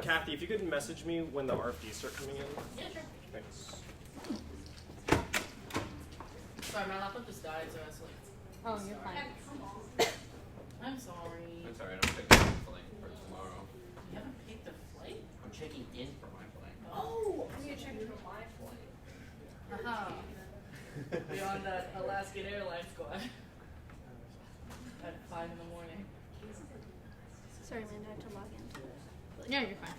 Kathy, if you could message me when the RFDs start coming in. Yeah, sure. Thanks. Sorry, my laptop just died, so I was like... Oh, you're fine. I'm sorry. I'm sorry, I don't pick up the flight for tomorrow. You haven't picked a flight? I'm checking in for my flight. Oh! I need to check for my flight. Haha. We're on that Alaskan Airlines squad. At 5 in the morning. Sorry, Amanda, I have to log in. Yeah, you're fine.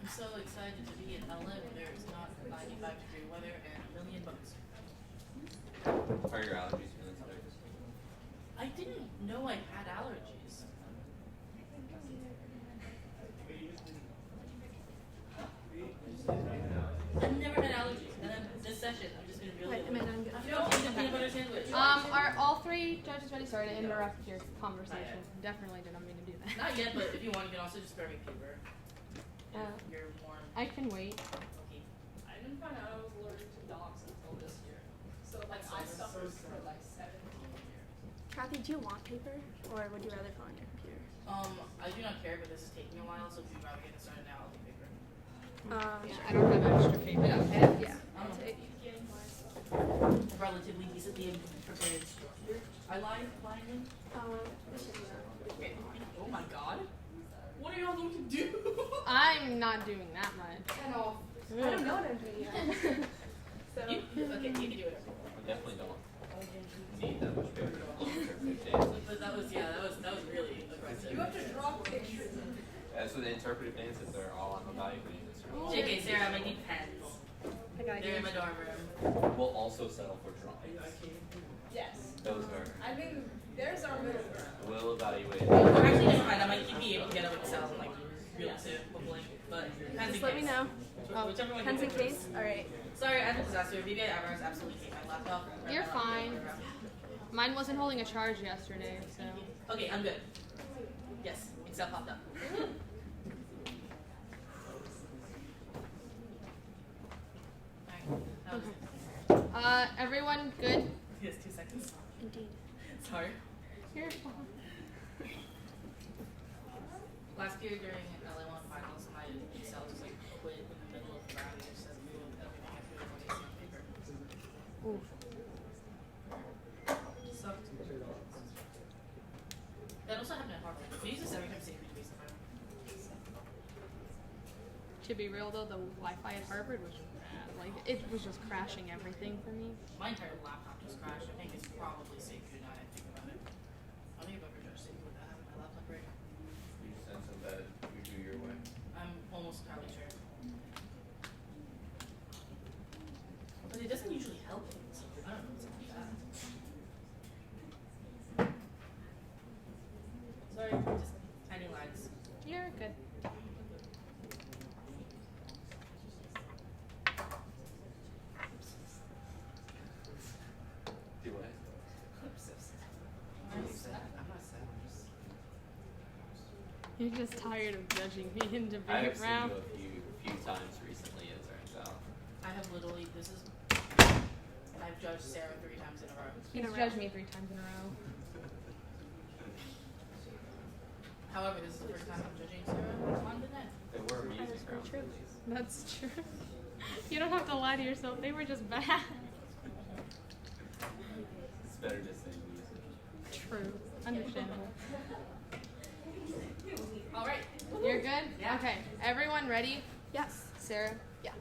I'm so excited to be in LA where there is not 95-degree weather and a million bugs. How are your allergies feeling today? I didn't know I had allergies. I've never had allergies, and then this session I've just been really. Wait, Amanda, I'm good. I feel like a peanut butter sandwich. Are all three judges ready? Sorry to interrupt your conversation. Definitely did not mean to do that. Not yet, but if you want, you can also just spare me paper. You're warm. I can wait. Okay. I didn't find out I was allergic to dogs until this year. So like I suffered for like 17 years. Kathy, do you want paper, or would you rather fill on your computer? I do not care, but this is taking a while, so if you'd rather get it started now, I'll take paper. Yeah, I don't have extra paper. Yeah. I'm relatively decently prepared. I lied blindly. Oh my god. What are y'all going to do? I'm not doing that much. And off. I don't know what I'm doing yet. So. Okay, you can do it. I definitely don't need that much paper to volunteer 15 days. But that was really aggressive. You have to draw pictures. As for the interpretive dances, they're all on evaluating this room. JK, Sarah, I might need pens. I got They're in you. my dorm room. We'll also settle for drawings. Yes. Those are, I mean, there's our middle ground. we'll evaluate. Actually, never mind. I might be able to get up Excel and like real soon, hopefully. But pens Just and let me case. know. Whichever one Pens you and prefer. case? Alright. Sorry, I have a disaster. VBI18 absolutely hate my laptop. You're fine. Mine wasn't holding a charge yesterday, so. Okay, I'm good. Yes, Excel popped up. Alright, Everyone good? yes, 2 seconds. Indeed. Sorry. You're fine. Last year during LA1 finals, my Excel just like quit in the middle of the round and just said everything I have to do is on paper. Ooh. Sucked. That also happened at Harvard. We use this every time Sacred Debates in front of To be real though, the Wi-Fi at Harvard was bad. Like, it was just crashing everything for me. My entire laptop just crashed. I think it's probably Sacred now that I think about it. I don't think I've ever judged Sacred without having my laptop break. You sense that we do your way. I'm almost entirely sure. But it doesn't usually help me, so I don't know what's up with that. Sorry, just tiny lags. You're good. Do what? I'm so sad. I'm sad. I'm not sad. I'm just... You're just tired of judging me into I being have seen around. you a few times recently, it turns out. I have literally, I've judged Sarah 3 times in a row. He's judged me 3 times in a row. However, this is the first time I'm judging Sarah on the net. They were amusing grounds, true. at least. That's true. You don't have to lie to yourself. They were just bad. It's better just saying music. True. Understandable. All right. You're good? Yeah. Okay. Everyone ready? Yes. Sarah? Yes.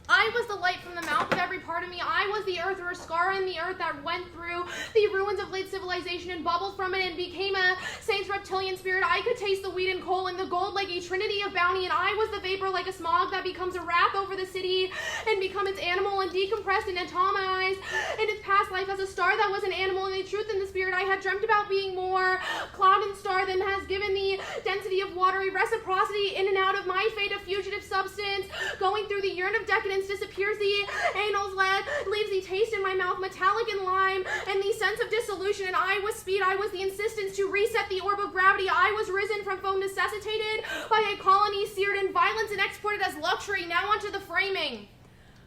I was the light from the mouth of every part of me. I was the earth, or a scar in the earth that went through the ruins of late civilization and bubbled from it and became a saint's reptilian spirit. I could taste the wheat and coal and the gold like a trinity of bounty, and I was the vapor like a smog that becomes a wrath over the city and become its animal and decompressed and atomized in its past life as a star that was an animal, and the truth and the spirit I had dreamt about being more cloud and star than has given the density of watery reciprocity in and out of my fate, a fugitive substance going through the urine of decadence. Disappears the anal's lead, leaves the taste in my mouth metallic and lime, and the sense of dissolution. And I was speed, I was the insistence to reset the orb of gravity. I was risen from foam, necessitated by a colony, seared in violence and exported as luxury. Now onto the framing.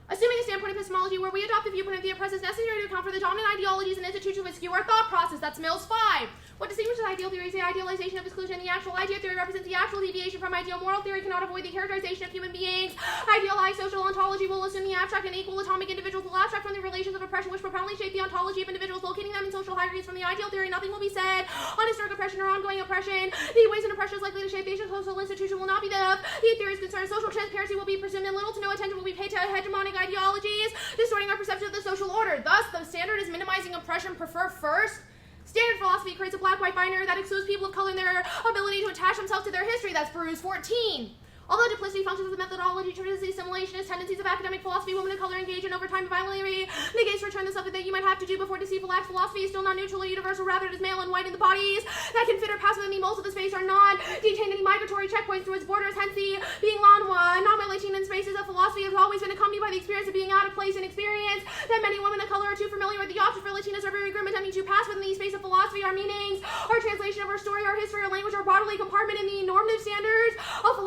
Assuming a standpoint of epistemology where we adopt the viewpoint of the oppressed is necessary to account for the dominant ideologies and institutions which skew our thought process. That's Mills 5. What distinguishes ideal theory is the idealization of exclusion. The actual ideal theory represents the actual deviation from ideal. Moral theory cannot avoid the characterization of human beings. Idealized social ontology will assume the abstract and equal atomic individuals will abstract from the relations of oppression which profoundly shape the ontology of individuals, locating them in social hierarchies. From the ideal theory, nothing will be said on historic oppression or ongoing oppression. The ways in oppression is likely to shape the social institution will not be the theory is concerned. Social transparency will be presumed and little to no attention will be paid to hegemonic ideologies, distorting our perception of the social order. Thus, the standard is minimizing oppression. Prefer first. Standard philosophy creates a black-white binary that excludes people of color in their ability to attach themselves to their history. That's Bruce 14. Although duplicity functions as a methodology to resist the assimilationist tendencies of academic philosophy, women of color engage in over time violently negates return the something that you might have to do before deceitful acts. Philosophy is still not neutral or universal, rather it is male and white, and the bodies that can fit or pass within the molds of the space are not detained any migratory checkpoints through its borders. Hence, the being non-Latin in spaces of philosophy has always been accompanied by the experience of being out of place, and experience that many women of color are too familiar with. The option for Latinas are very grim, attempting to pass within the space of philosophy. Our meanings, our translation of our story, our history, our language, our bodily compartment in the normative standards of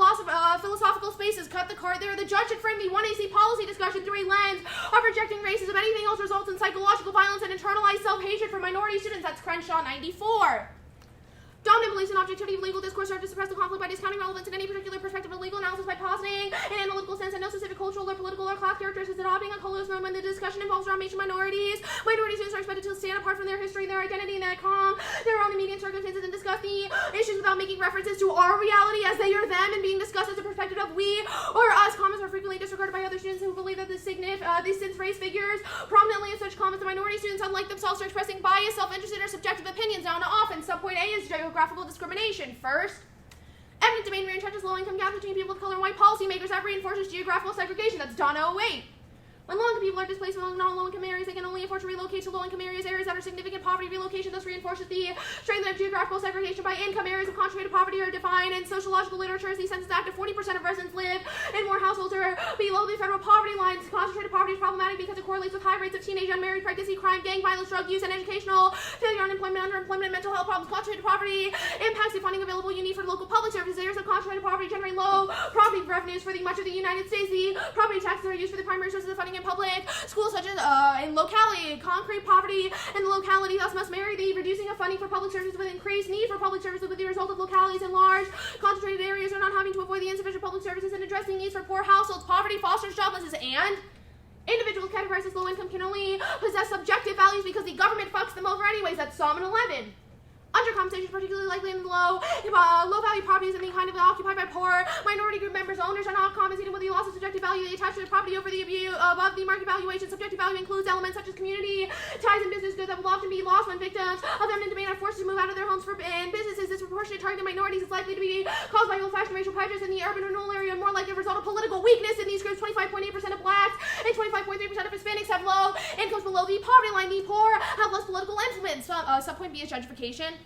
philosophical spaces. Cut the card there. The judge should frame the 1AC policy discussion through a lens of rejecting racism. Anything else results in psychological violence and internalized self-hatred for minority students. That's Crenshaw 94. Dominant beliefs and objectivity of legal discourse serve to suppress the conflict by discounting relevance in any particular perspective of legal analysis by positing an analytical sense and no specific cultural or political or class characteristics, adopting a colorless mode when the discussion involves racial minorities. Minority students are expected to stand apart from their history, their identity, and their own immediate circumstances and discuss the issues without making references to our reality as they are them and being discussed as a perspective of we or us. Comments are frequently disregarded by other students who believe that these since race figures prominently in such comments. The minority students, unlike themselves, are expressing biased, self-interested, or subjective opinions. Now, often, subpoint A is geographical discrimination. First, eminent domain reentrenches low-income gaps between people of color and white policymakers that reinforces geographical segregation. That's Donna 08. When low-income people are displaced from non-low-income areas, they can only afford to relocate to low-income areas that are significant poverty. Relocation thus reinforces the strength of geographical segregation by income. Areas of concentrated poverty are defined in sociological literature as the census act of 40% of residents live in more households or below the federal poverty lines. Concentrated poverty is problematic because it correlates with high rates of teenage unmarried pregnancy, crime, gang violence, drug use, and educational failure, unemployment, underemployment, and mental health problems. Concentrated poverty impacts the funding available you need for local public services. Areas of concentrated poverty generate low property revenues for the much of the United States. The property taxes are used for the primary sources of funding in public schools, such as in locality. Concrete poverty and the locality thus must marry. The reducing of funding for public services with increased need for public services with the result of localities in large concentrated areas are not having to avoid the insufficient public services and addressing needs for poor households. Poverty fosters joblessness, and individuals categorized as low income can only possess subjective values because the government fucks them over anyways. That's Psalm 11. Undercompensation is particularly likely in low-value properties and the kind of occupied by poor minority group members. Owners are not compensated with the loss of subjective value they attach to their property over the above the market valuation. Subjective value includes elements such as community ties and business goods that will often be lost when victims of eminent domain are forced to move out of their homes and businesses. Disproportionate targeting minorities is likely to be caused by old-fashioned racial prejudice in the urban renewal area, and more likely a result of political weakness in these groups. 25.8% of blacks and 25.3% of Hispanics have low incomes below the poverty line. The poor have less political influence. Subpoint B is gentrification.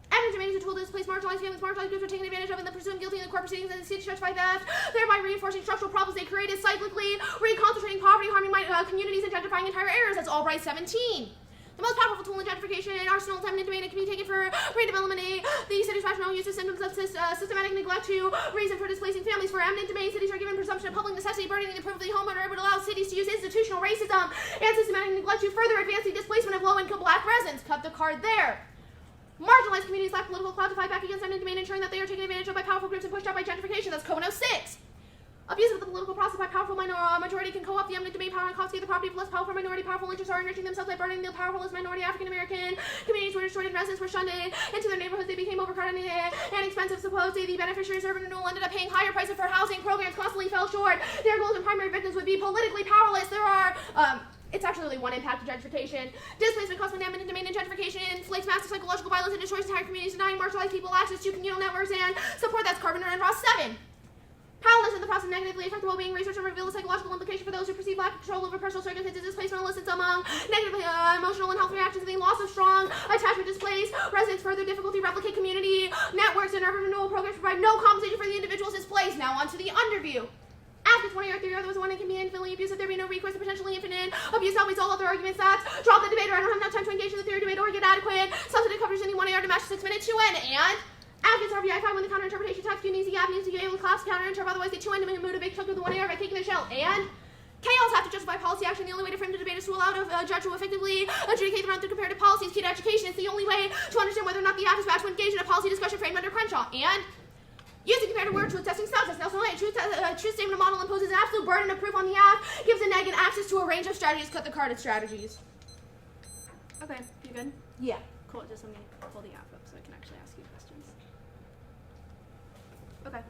Eminent domain is a tool to displace marginalized families. Marginalized groups are taken advantage of and presumed guilty in the court proceedings and the state judged by theft, thereby reinforcing structural problems they created cyclically, reconcentrating poverty, harming communities, and gentrifying entire areas. That's Albright 17. The most powerful tool in gentrification and arsenal is eminent domain. It can be taken for redevelopment. The city's rationale uses symptoms of systematic neglect to reason for displacing families. For eminent domain, cities are given presumption of public necessity, burdening the privilege of the homeowner. It would allow cities to use institutional racism and systematic neglect to further advance the displacement of low-income black residents. Cut the card there. Marginalized communities lack political clout to fight back against eminent domain, ensuring that they are taken advantage of by powerful groups and pushed out by gentrification. That's Code 06. Abuse of the political process by powerful majority can co-opt the eminent domain power and confiscate the property of less powerful minority. Powerful interests are enriching themselves by burdening the powerful minority. African American communities were destroyed and residents were shunned into their neighborhoods. They became overcrowded and expensive. Supposedly, the beneficiaries of urban renewal ended up paying higher prices for housing. Programs constantly fell short. Their goals and primary victims would be politically powerless. There are it's actually only one impact of gentrification. Displacement caused by eminent domain and gentrification inflicts massive psychological violence and destroys entire communities, denying marginalized people access to communal networks and support. That's Carpenter and Ross 7. Powerless in the process negatively affect the well-being. Research and reveal the psychological implication for those who perceive lack of control over personal circumstances. Displacement elicits among negative emotional and health reactions, and the loss of strong attachment displays residents further difficulty replicate community networks, and urban renewal programs provide no compensation for the individuals displaced. Now on to the underview. After 20-year theory, there was one that can be infinitely abusive. There be no recourse to potentially infinite abuse. Outweighs all other arguments. That's drop the debate, or I don't have enough time to engage in the theory debate or get adequate substantive coverage in the 1 AR to match 6 minute 2N. And advocates RBI5 when the counterinterpretation types you needs the avenues to be able to collapse counter-interpret. Otherwise, they 2N to move a big chunk of the 1 AR by taking the shell. And KLs have to justify policy action. The only way to frame the debate is to allow a judge to effectively adjudicate the round through comparative policies. Key to education is the only way to understand whether or not the act is about to engage in a policy discussion framed under Crenshaw. And using comparative word truth testing styles, as Nelson White, truth statement of model imposes an absolute burden of proof on the app, gives the neg access to a range of strategies, cut the carded strategies. Okay, you good? Yeah. Cool, just let me pull the app up so I can actually ask you questions. Okay.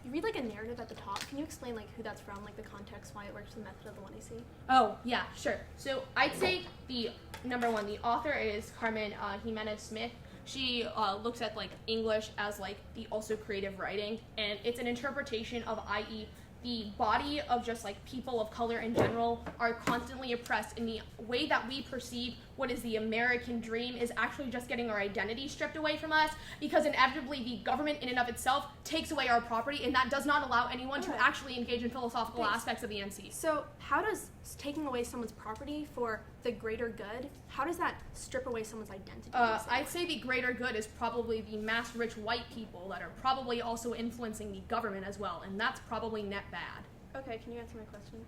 You read like a narrative at the top. Can you explain like who that's from, like the context, why it works, the method of the 1AC? Oh, yeah, sure. So I'd say the number one, the author is Carmen Jimenez Smith. She looks at like English as like the also creative writing, and it's an interpretation of, i.e., the body of just like people of color in general are constantly oppressed in the way that we perceive what is the American dream is actually just getting our identity stripped away from us, because inevitably the government in and of itself takes away our property, and that does not allow anyone to actually engage in philosophical aspects of the NC. So how does taking away someone's property for the greater good, how does that strip away someone's identity? I'd say the greater good is probably the mass rich white people that are probably also influencing the government as well, and that's probably net bad. Okay, can you answer my question?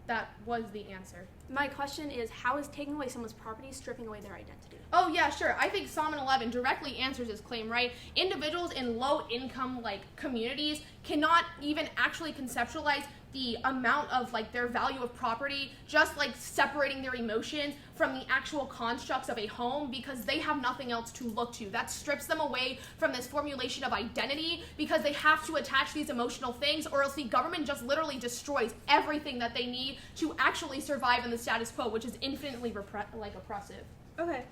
That was the answer. My question is, how is taking away someone's property stripping away their identity? Oh, yeah, sure. I think Psalm 11 directly answers this claim, right? Individuals in low-income, like, communities cannot even actually conceptualize the amount of, like, their value of property, just, like, separating their emotions from the actual constructs of a home, because they have nothing else to look to. That strips them away from this formulation of identity, because they have to attach these emotional things, or else the government just literally destroys everything that they need to actually survive in the status quo, which is infinitely oppressive. Okay.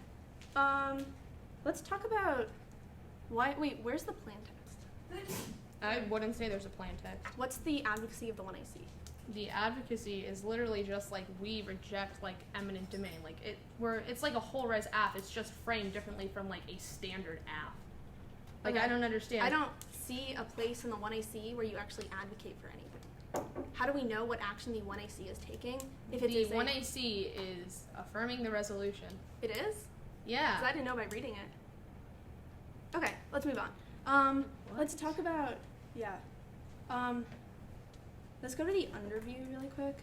Let's talk about where's the plan text? I wouldn't say there's a plain text. What's the advocacy of the 1AC? The advocacy is literally just like we reject like eminent domain. Like it's like a whole res app. It's just framed differently from like a standard app. Like Okay. I don't understand. I don't see a place in the 1AC where you actually advocate for anything. How do we know what action the 1AC is taking? If it The is 1AC is affirming the resolution. It is? Yeah. 'Cause I didn't know by reading it. Okay, let's move on. Let's talk about, let's go to the underview really quick.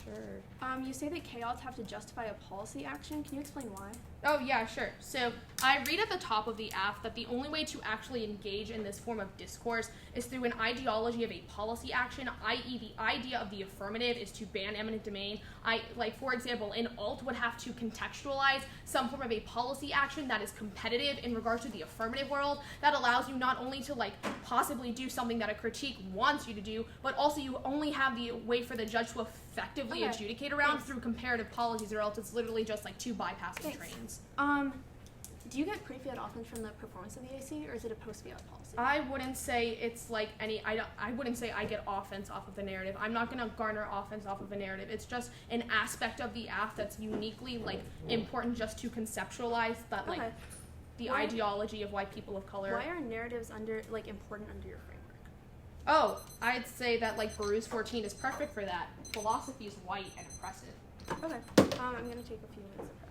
Sure. You say that KLs have to justify a policy action. Can you explain why? Oh, yeah, sure. So I read at the top of the app that the only way to actually engage in this form of discourse is through an ideology of a policy action, i.e. the idea of the affirmative is to ban eminent domain. For example, an alt would have to contextualize some form of a policy action that is competitive in regards to the affirmative world, that allows you not only to possibly do something that a critique wants you to do, but also you only have the way for the judge to effectively adjudicate around through comparative policies, or else it's literally just like two bypassing trains. Do you get pre-fiat offense from the performance of the AC, or is it a post-fiat policy? I wouldn't say it's like any. I wouldn't say I get offense off of the narrative. I'm not gonna garner offense off of a narrative. It's just an aspect of the app that's uniquely important just to conceptualize that the ideology of why people of color. Why are narratives important under your framework? Oh, I'd say that Barus 14 is perfect for that. Philosophy is white and oppressive. Okay. I'm gonna take a few minutes of that.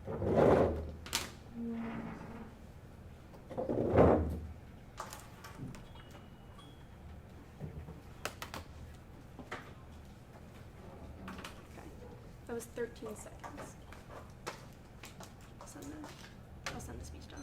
Okay. That was 13 seconds. I'll send the speech doc.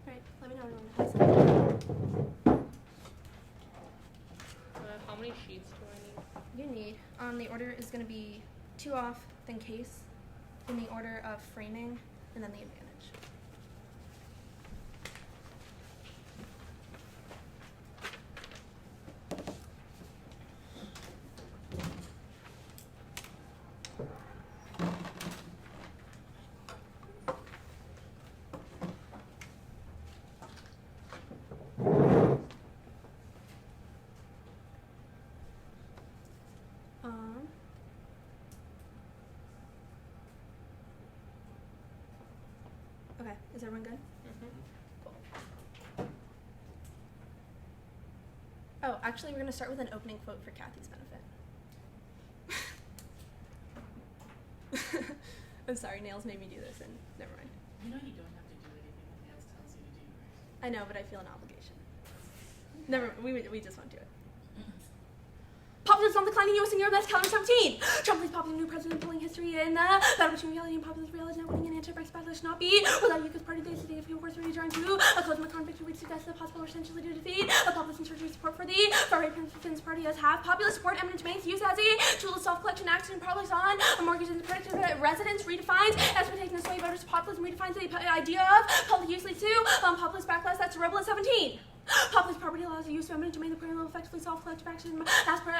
Alright, let me know when it has something. How many sheets do I need? You need. The order is going to be 2 off, then case, in the order of framing, and then the advantage. everyone good? Oh, actually, we're going to start with an opening quote for Kathy's benefit. I'm sorry, Nails made me do this, and never mind. You know you don't have to do anything that Nance tells you to do, right? I know, but I feel an obligation. Never, we just won't do it. Populism on decline in U.S. and Europe, that's calendar 17. Trump is popular new president pulling history in the battle between reality and populist reality. Not winning an anti-Brexit battle should not be without UK's party days today. If you were to return to a close Macron victory, which suggests the possible essentially to defeat a populist and surgery support for the far-right Princeton's party as half populist support eminent domains used as a tool of self-collection action probably on a mortgage and predictive residence redefines as we're taking this way voters populism redefines the idea of public use leads to populist backlash. That's rebel at 17. Populist property laws are used to eminent domain the program will effectively solve collective action as per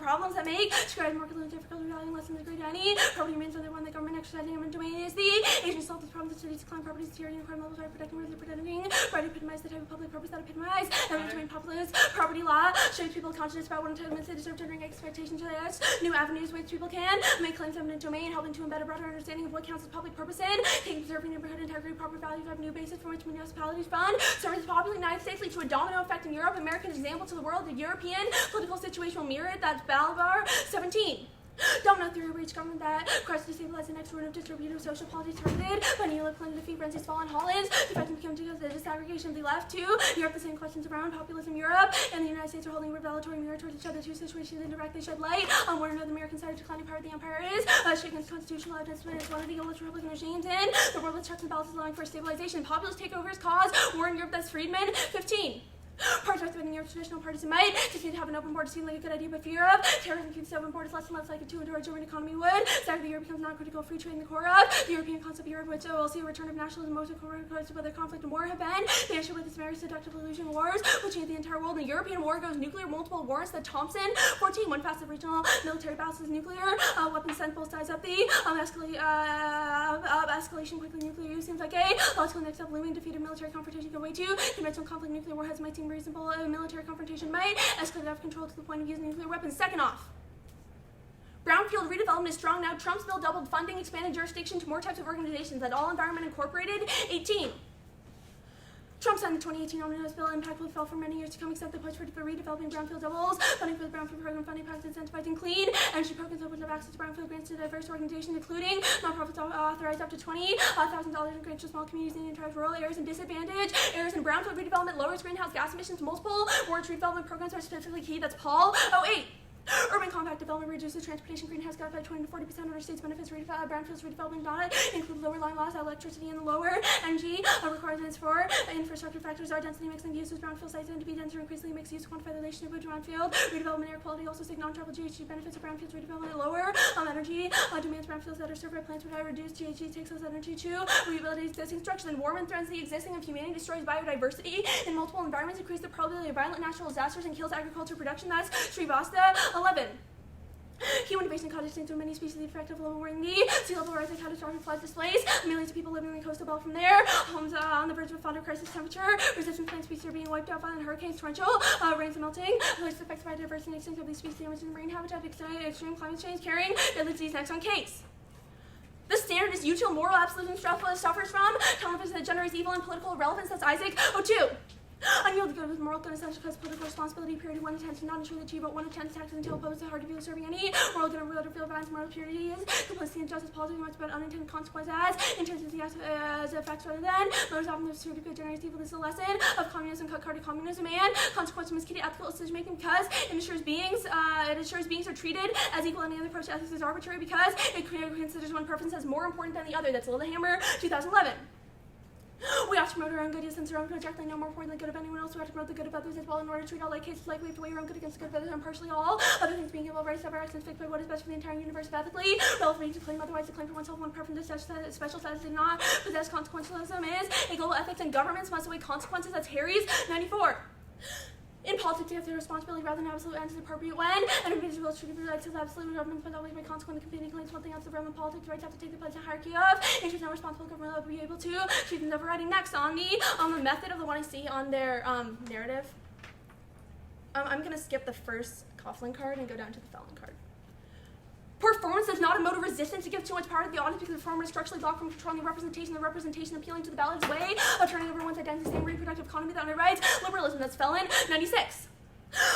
problems that make described more difficult valuing less than the great any. Property remains under one the government exercising eminent domain is the agent to solve this problem. The city's decline property security and crime levels are protecting where they're protecting right to epitomize the type of public purpose that epitomize eminent domain populist property law shows people conscious about what entitlements they deserve, generating expectations to this new avenues which people can make claims of eminent domain, helping to embed a broader understanding of what counts as public purpose in taking preserving neighborhood integrity, proper values have new basis from which municipalities fund service the popular United States lead to a domino effect in Europe. American example to the world. The European political situation will mirror it. That's Balabar 17. Domino theory of each government that crushed destabilized the next round of distributive social policies targeted by neoliberal to defeat Frenzy's fall in Holland. The fact became because the disaggregation of the left to Europe. The same questions around populism Europe and the United States are holding a revelatory mirror towards each other. Two situations that directly shed light on one another. The American side of declining power of the empire is shaking its constitutional evidence when it's one of the oldest republican regimes in the world with checks and balances allowing for stabilization. Populist takeovers cause war in Europe. That's Friedman 15. Parts activating Europe's traditional partisan might just need to have an open border seem like a good idea, but for Europe, terrorism keeps the open borders less and less like a two-door German economy would. Second, the Europe becomes non-critical free trade in the core of the European concept of Europe, which will see a return of nationalism. Most of whether conflict and war have been the issue with its very seductive illusion wars, which change the entire world. The European war goes nuclear, multiple wars. The Thompson 14, one facet of regional military battles is nuclear. Weapons sent both sides up the escalation quickly. Nuclear use seems like a logical next step. Looming defeated military confrontation go way to conventional conflict. Nuclear warheads might seem reasonable. Military confrontation might escalate out of control to the point of using nuclear weapons. Second off, brownfield redevelopment is strong now. Trump's bill doubled funding, expanded jurisdiction to more types of organizations that all Environment Incorporated. 18. Trump signed the 2018 omnibus bill. Impact will fall for many years to come, except the push for redeveloping brownfield doubles. Funding for the brownfield program, funding packages incentivizing clean energy programs open up access to brownfield grants to diverse organizations, including nonprofits authorized up to $20,000 in grants to small communities in entire rural areas and disadvantaged areas. And brownfield redevelopment lowers greenhouse gas emissions. Multiple wards redevelopment programs are specifically key. That's Paul 08. Urban compact development reduces transportation greenhouse gas by 20 to 40%. Under states benefits brownfields redevelopment not include lower line loss, electricity, and the lower energy requirements for infrastructure factors are density mixed and uses. Brownfield sites tend to be denser, increasingly mixed use to quantify the relationship with brownfield redevelopment air quality. Also, sig non-travel GHG benefits of brownfields redevelopment lower energy demands. Brownfields that are served by plants would reduce GHG takes less energy to rehabilitate existing structures. And warming threatens the existing of humanity, destroys biodiversity in multiple environments, increase the probability of violent natural disasters, and kills agriculture production. That's Srivasta 11. Human invasion causes extinction of many species, the effect of lowering the sea level rise and catastrophic floods displays millions of people living in the coastal belt from their homes on the verge of a fodder crisis. Temperature resistant plant species are being wiped out by hurricanes, torrential rains, and melting. Places affected by diversity and extinction of these species, damage in marine habitat, extreme climate change, carrying deadly disease. Next on case. The standard is util moral absolute and suffers from television that generates evil and political irrelevance. That's Isaac 02. Unyielding good with moral good essential because political responsibility period 1 to 10 to not ensure the achieve but 1 to 10 taxes until opposed to hard to feel serving any moral good and real to feel violence. Moral purity is complicity and justice policy much about unintended consequences as intensity as effects rather than motives often the pursuit of good generates evil. This is a lesson of communism, cut card communism, and consequence of misguided ethical decision making because it ensures beings are treated as equal. Any other approach to ethics is arbitrary because it considers one preference as more important than the other. That's Lillehammer 2011. We have to promote our own good since our own good directly no more important than the good of anyone else. We have to promote the good of others as well in order to treat all like cases like we have to weigh our own good against the good of others and partially all other things being able rights of our actions fixed by what is best for the entire universe ethically. Relatively to claim otherwise, to claim for oneself one preference special status did not possess consequentialism is a global ethics and governments must weigh consequences. That's Harry's 94. In politics, you have the responsibility rather than absolute ends is appropriate when an individual is treated as absolute government, but always by consequent competing claims one thing else of realm of politics. Rights have to take the place of hierarchy of interest. No responsible government will be able to treat them overriding. Next on the method of the one I see on their narrative. I'm gonna skip the first Coughlin card and go down to the Fallon card. Performance is not a mode of resistance. It gives too much power to the audience because the performer is structurally blocked from controlling the representation appealing to the ballot's way of turning over one's identity and reproductive economy that underwrites liberalism. That's felon 96.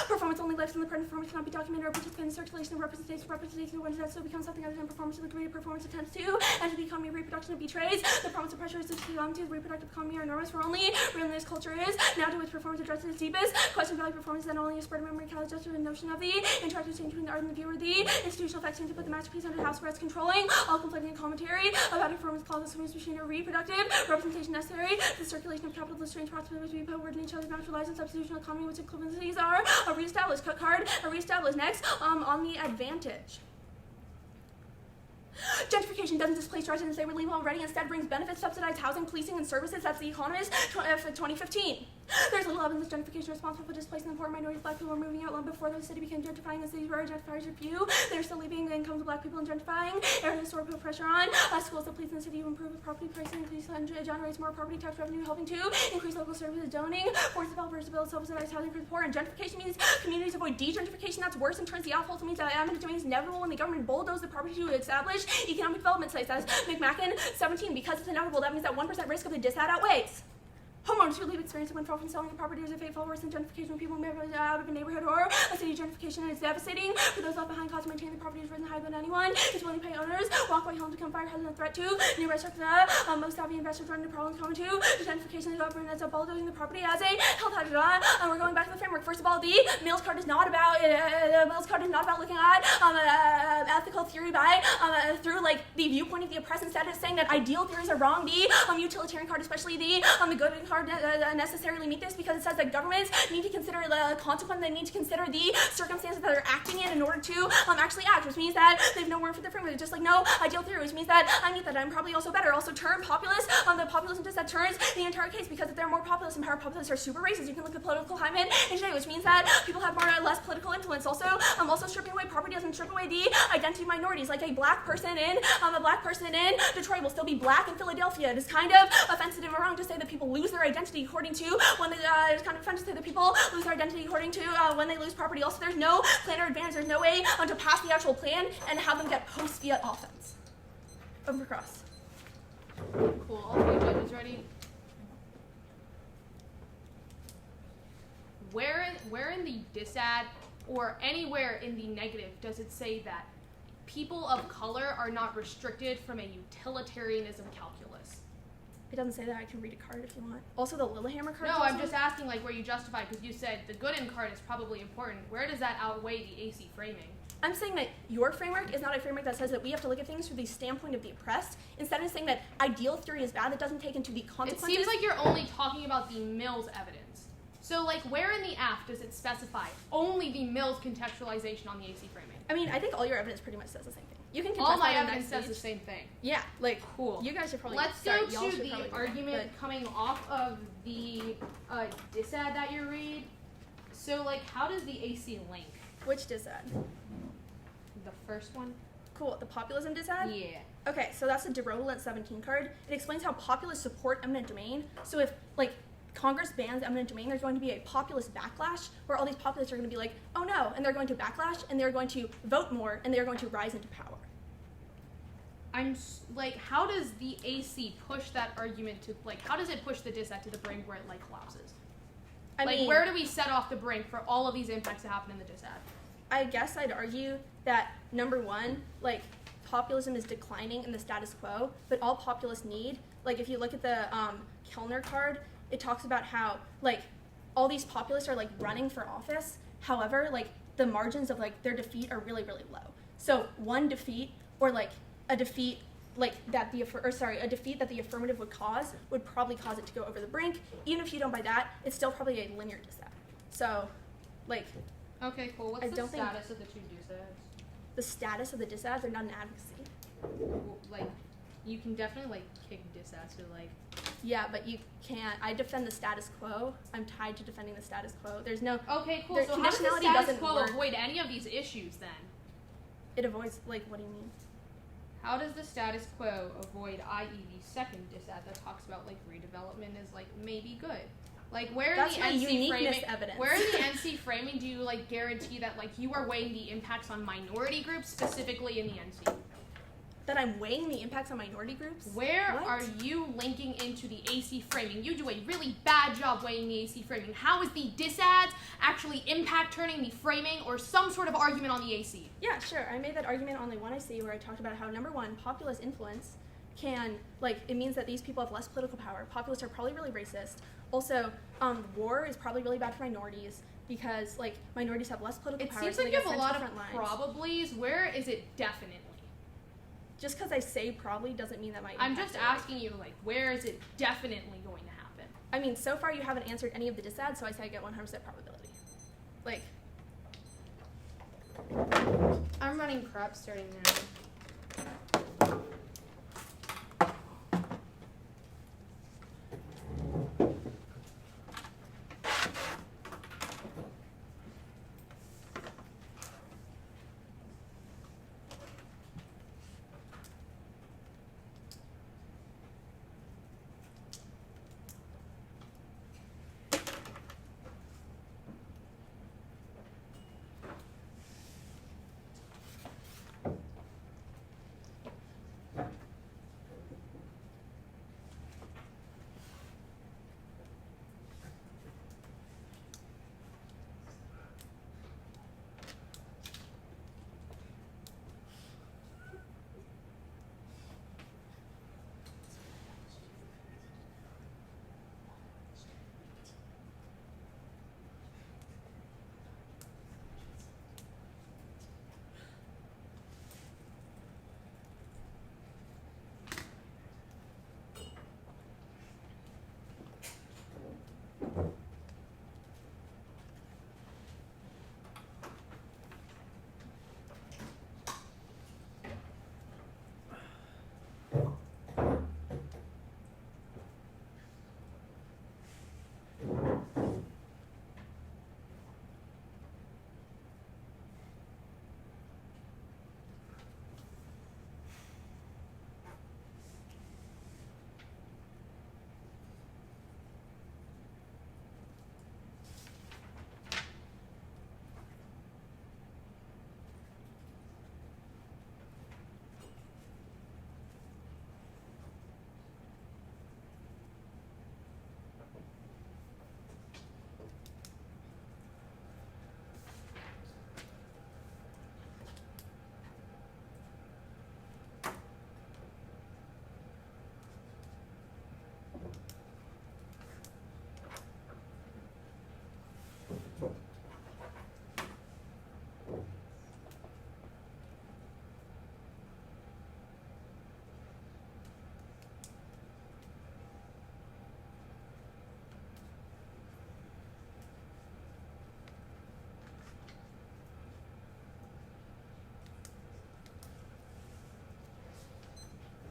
Performance only lives in the present. Performance cannot be documented or participate in the circulation of representation. Representation of one's death so becomes something other than performance to the degree of performance attempts to, and to the economy of reproduction it betrays. The promise of pressure is to belong to the reproductive economy are enormous, for only realness culture is. Now to which performance addresses its deepest question of value performance is not only a spread of memory, calibrated to the notion of the interactive exchange between the art and the viewer, the institutional effects seem to put the masterpiece under house arrest, controlling all conflicting commentary about performance clauses from machine or reproductive representation necessary. The circulation of capital, the strange possibilities we put word in each other's natural lives and substitutional economy, which equivalencies are reestablished. Cut card, reestablished. Next, on the advantage. Gentrification doesn't displace residents they were leaving already, instead brings benefits, subsidized housing, policing, and services. That's The Economist, 2015. There's little evidence gentrification responsible for displacing the poor minorities. Black people were moving out long before the city became gentrifying. The cities were gentrifiers are few. They're still leaving the incomes of black people and gentrifying. Area store put pressure on schools that please in the city to improve the property pricing, increase and generates more property tax revenue, helping to increase local services, zoning, force developers to build subsidized housing for the poor. And gentrification means communities avoid de-gentrification. That's worse and turns the outfall. Means that eminent domain is inevitable when the government bulldozes the property to establish economic development sites. That's McMacken 17. Because it's inevitable, that means that 1% risk of the disad outweighs. Homeowners who leave experience of windfall from selling the property as a fateful worse than gentrification when people move out of a neighborhood or a city. Gentrification is devastating for those left behind. Cost to maintain the property is risen higher than anyone is willing to pay owners. Walkway home to come fire has no threat to new restaurants. Most savvy investors run into problems common to gentrification. The government ends up bulldozing the property as a health hazard. We're going back to the framework. First of all, the Mills card is not about looking at ethical theory by through like the viewpoint of the oppressed. Instead of saying that ideal theories are wrong, the utilitarian card, especially the good card, necessarily meet this because it says that governments need to consider the consequence. They need to consider the circumstances that they're acting in order to actually act, which means that they have no room for the framework. It's just like no ideal theory, which means that I meet that I'm probably also better. Also, term populist. The populism just that turns the entire case because if they're more populist and power populists are super racist, you can look at political climate in today, which means that people have more or less political influence. Also, stripping away property doesn't strip away the identity of minorities. Like a black person in Detroit will still be black in Philadelphia. It is kind of offensive or wrong to say that people lose their identity according to when they, it's kind of offensive to say that people lose their identity according to when they lose property. Also, there's no plan or advance. There's no way to pass the actual plan and have them get post-fiat offense. Open for cross. Cool. All three judges ready? Where in the disad or anywhere in the negative does it say that people of color are not restricted from a utilitarianism calculus? It doesn't say that. I can read a card if you want. Also, the Lillehammer card. No, I'm just asking like where you justify, because you said the good in card is probably important. Where does that outweigh the AC framing? I'm saying that your framework is not a framework that says that we have to look at things through the standpoint of the oppressed. Instead of saying that ideal theory is bad, that doesn't take into the consequences. It seems like you're only talking about the Mills evidence. So like where in the aft does it specify only the Mills contextualization on the AC framing? I mean, I think all your evidence pretty much says the same thing. You can all my that evidence says next the page. same thing. Yeah, like Cool. You guys should probably. Let's sorry, go y'all to should the probably argument coming off of the disad that you read. So like how does the AC link? Which disad? The first one? Cool. The populism disad? Yeah. Okay, so that's the DeRoland 17 card. It explains how populists support eminent domain. So if like Congress bans eminent domain, there's going to be a populist backlash where all these populists are going to be like, oh no, and they're going to backlash and they're going to vote more and they're going to rise into power. How does the AC push that argument to, like, how does it push the disad to the brink where it, like, collapses? I mean, where do we set off the brink for all of these impacts to happen in the disad? I guess I'd argue that, number one, like, populism is declining in the status quo, but all populists need, like, if you look at the Kellner card, it talks about how, like, all these populists are, like, running for office. However, like, the margins of, like, their defeat are really, really low. So one defeat, or, like, a defeat like that a defeat that the affirmative would cause would probably cause it to go over the brink. Even if you don't buy that, it's still probably a linear disad. So, like, okay, cool. What's the status of the two disads? The status of the disads are not an advocacy. Like, you can definitely like kick disads to like. Yeah, but you can't. I defend the status quo. I'm tied to defending the status quo. There's no. Okay, cool. So how does the status quo work. avoid any of these issues then? It avoids, like, what do you mean? How does the status quo avoid, i.e., the second disad that talks about like redevelopment is like maybe good? Like, where That's in my the NC uniqueness framing, evidence. where in the NC framing do you like guarantee that like you are weighing the impacts on minority groups specifically in the NC? That I'm weighing the impacts on minority groups? Where What? are you linking into the AC framing? You do a really bad job weighing the AC framing. How is the disads actually impact turning the framing or some sort of argument on the AC? Yeah, sure. I made that argument on the one I see where I talked about how, number one, populist influence can, like, it means that these people have less political power. Populists are probably really racist. Also, war is probably really bad for minorities because, like, minorities have less political It power. seems so like they you get have a sent lot to of different lines. probablys. Where is it definitely? Just because I say probably doesn't mean that my I'm impacts just are asking you, like, where is it definitely going to happen? I mean, so far you haven't answered any of the disads, so I say I get 100% probability. Like, I'm running prep starting now.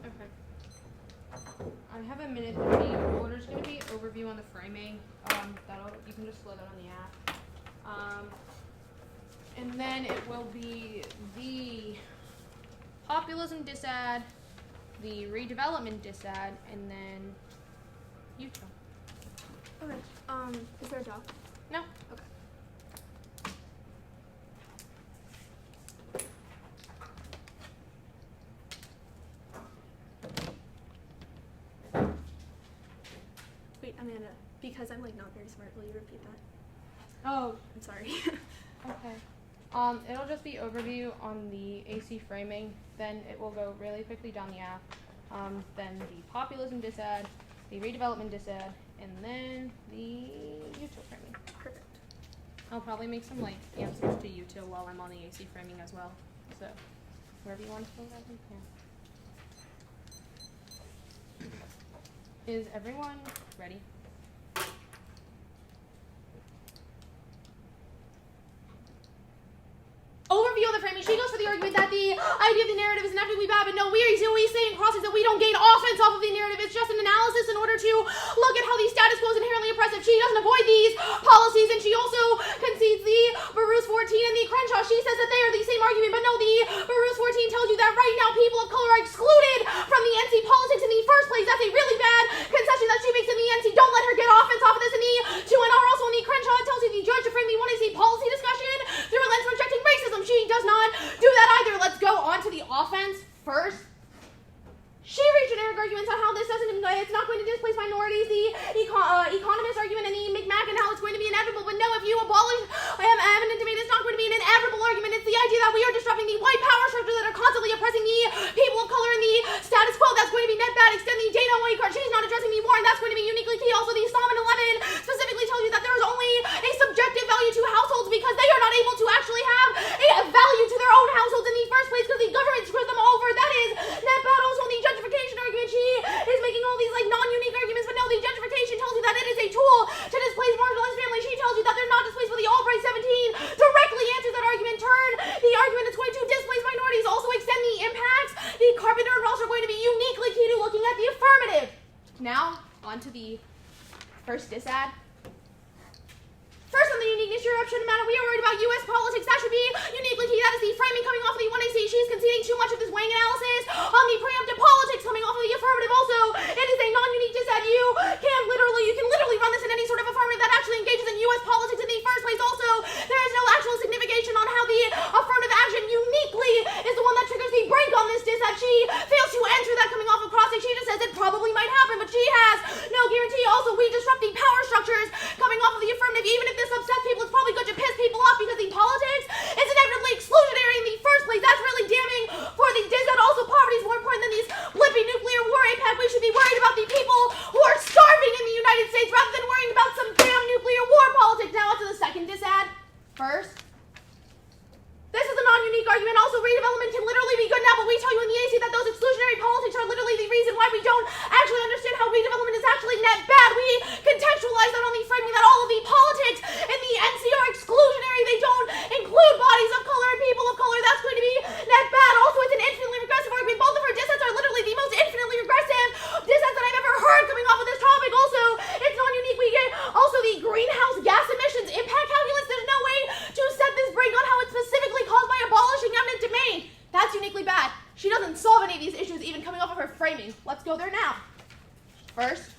Okay. I have a minute 30. Order's going to be overview on the framing. You can just load that on the app. And then it will be the populism disad, the redevelopment disad, and then Utah. okay. Is there a doc? No. Okay. Wait, Amanda, because I'm like not very smart, will you repeat that? Oh, I'm sorry. okay. It'll just be overview on the AC framing, then it will go really quickly down the app, then the populism disad, the redevelopment disad, and then the Utah framing. Perfect. I'll probably make some like answers to Utah while I'm on the AC framing as well. So wherever you want to fill that in, yeah. Is everyone ready? Overview of the framing. She goes for the argument that the idea of the narrative is inevitably bad, but no, we say in crossings that we don't gain offense off of the narrative. It's just an analysis in order to look at how the status quo is inherently oppressive. She doesn't avoid these policies, and she also concedes the Baruch 14 and the Crenshaw. She says that they are the same argument, but no, the Baruch 14 tells you that right now people of color are excluded from the NC politics in the first place. That's a really bad concession that she makes in the NC. Don't let her get offense off of this. In the the first disad. First on the uniqueness eruption matter, we are worried about U.S. politics. That should be uniquely key. That is the framing coming off of the 1AC. She's conceding too much of this weighing analysis on the preemptive politics coming off of the affirmative. Also, it is a non-unique disad. You can literally run this in any sort of affirmative that actually engages in U.S. politics in the first place. Also, there is no actual signification on how the affirmative action uniquely is the one that triggers the break on this disad. She fails to enter that coming off of crossing. She just says it probably might happen, but she has no guarantee. Also, we disrupt the power structures coming off of the affirmative. Even if this upsets people, it's probably good to piss people off because the politics is inevitably exclusionary in the first place. That's really damning for the disad. Also, poverty is more important than these lippy nuclear war APEC. We should be worried about the people who are starving in the United States rather than worrying about some damn nuclear war politics. Now on to the second disad. First, this is a non-unique argument. Also, redevelopment can literally be good now, but we tell you in the AC that those exclusionary politics are literally the reason why we don't actually understand how redevelopment is actually net bad. We contextualize that on the framing that all of the politics in the NC are exclusionary. They don't include bodies of color and people of color. That's going to be net bad. Also, it's an infinitely regressive argument. Both of her dissets are literally the most infinitely regressive dissets that I've ever heard coming off of this topic. Also, it's non-unique. We get also the greenhouse gas emissions impact calculus. There's no way to set this break on how it's specifically caused by abolishing eminent domain. That's uniquely bad. She doesn't solve any of these issues even coming off of her framing. Let's go there now. First,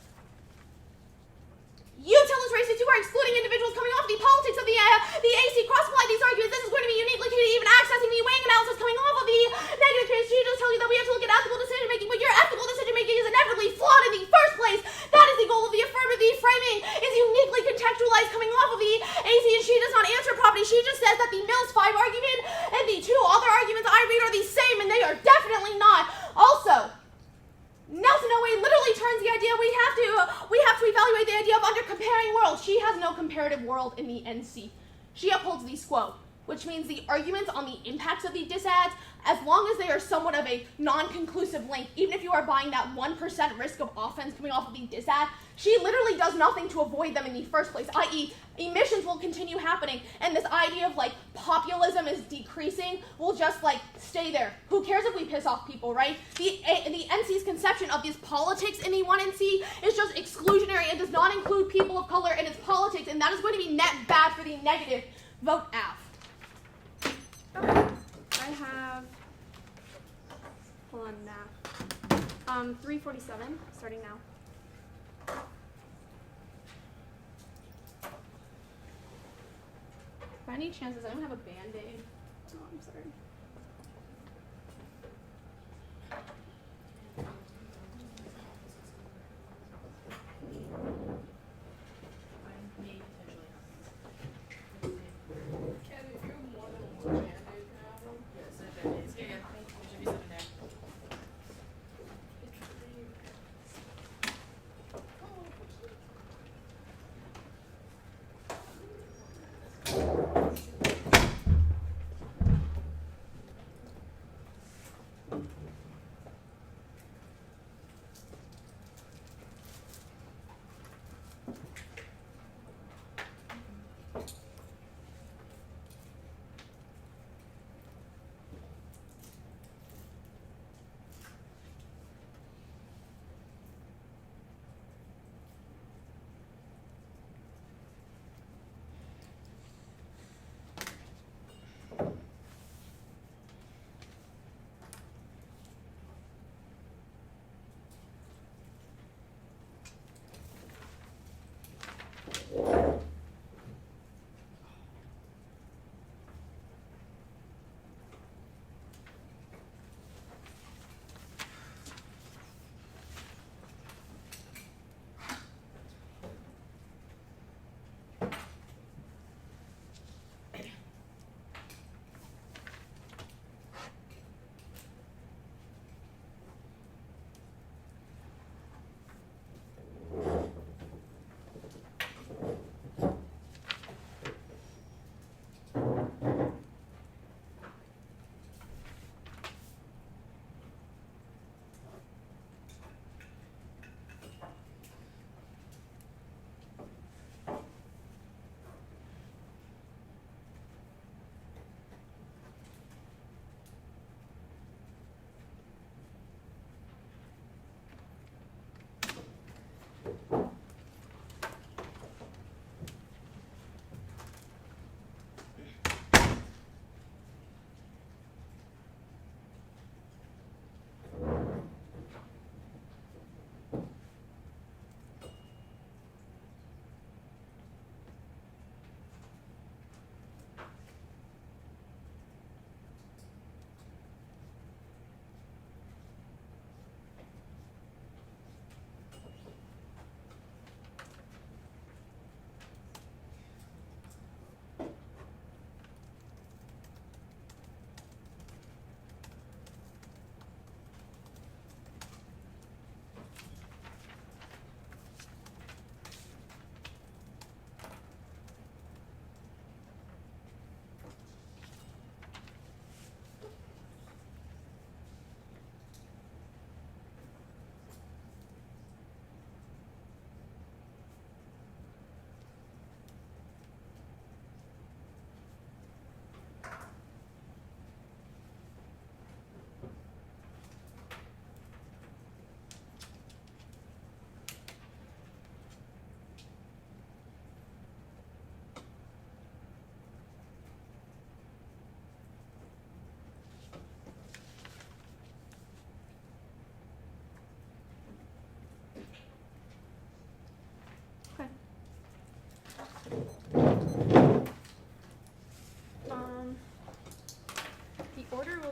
you tell us racists who are excluding individuals coming off the politics of the AC cross-apply these arguments. This is going to be uniquely key to even accessing the weighing analysis coming off of the negative case. She just tells you that we have to look at ethical decision-making, but your ethical decision-making is inevitably flawed in the first place. That is the goal of the affirmative. The framing is uniquely contextualized coming off of the AC, and she does not answer property. She just says that the Mills 5 argument and the two other arguments I read are the same, and they are definitely not. Also, Nelson Owe literally turns the idea we have to evaluate the idea of under comparing worlds. She has no comparative world in the NC. She upholds the SQUO, which means the arguments on the impacts of the disads, as long as they are somewhat of a non-conclusive link, even if you are buying that 1% risk of offense coming off of the disad, she literally does nothing to avoid them in the first place, i.e. emissions will continue happening, and this idea of like populism is decreasing will just like stay there. Who cares if we piss off people, right? The NC's conception of this politics in the 1NC is just exclusionary. It does not include people of color in its politics, and that is going to be net bad for the negative. Vote AF. Okay. I have, hold on, math. 347, starting now. By any chance, does anyone have a Band-Aid? Oh, I'm sorry. Ken, if you have more than one Band-Aid, can I have one? Yes, there is. Here you go. There should be something there.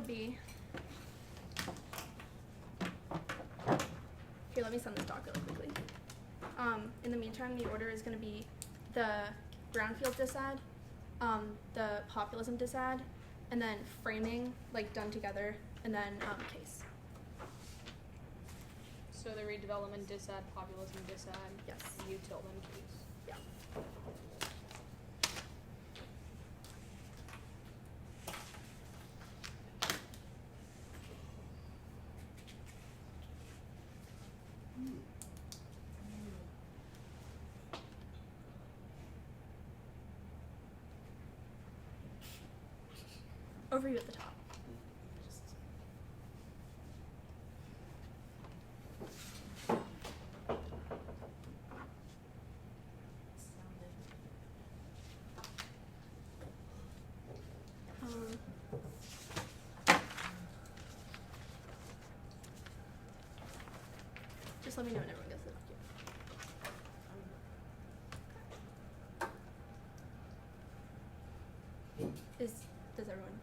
would be. Here, let me send this doc really quickly. In the meantime, the order is going to be the brownfield disad, the populism disad, and then framing, like done together, and then case. So the redevelopment disad, populism disad, Yes. util then case. Yeah. Overview at the top. Just let me know when everyone gets the document. Does everyone?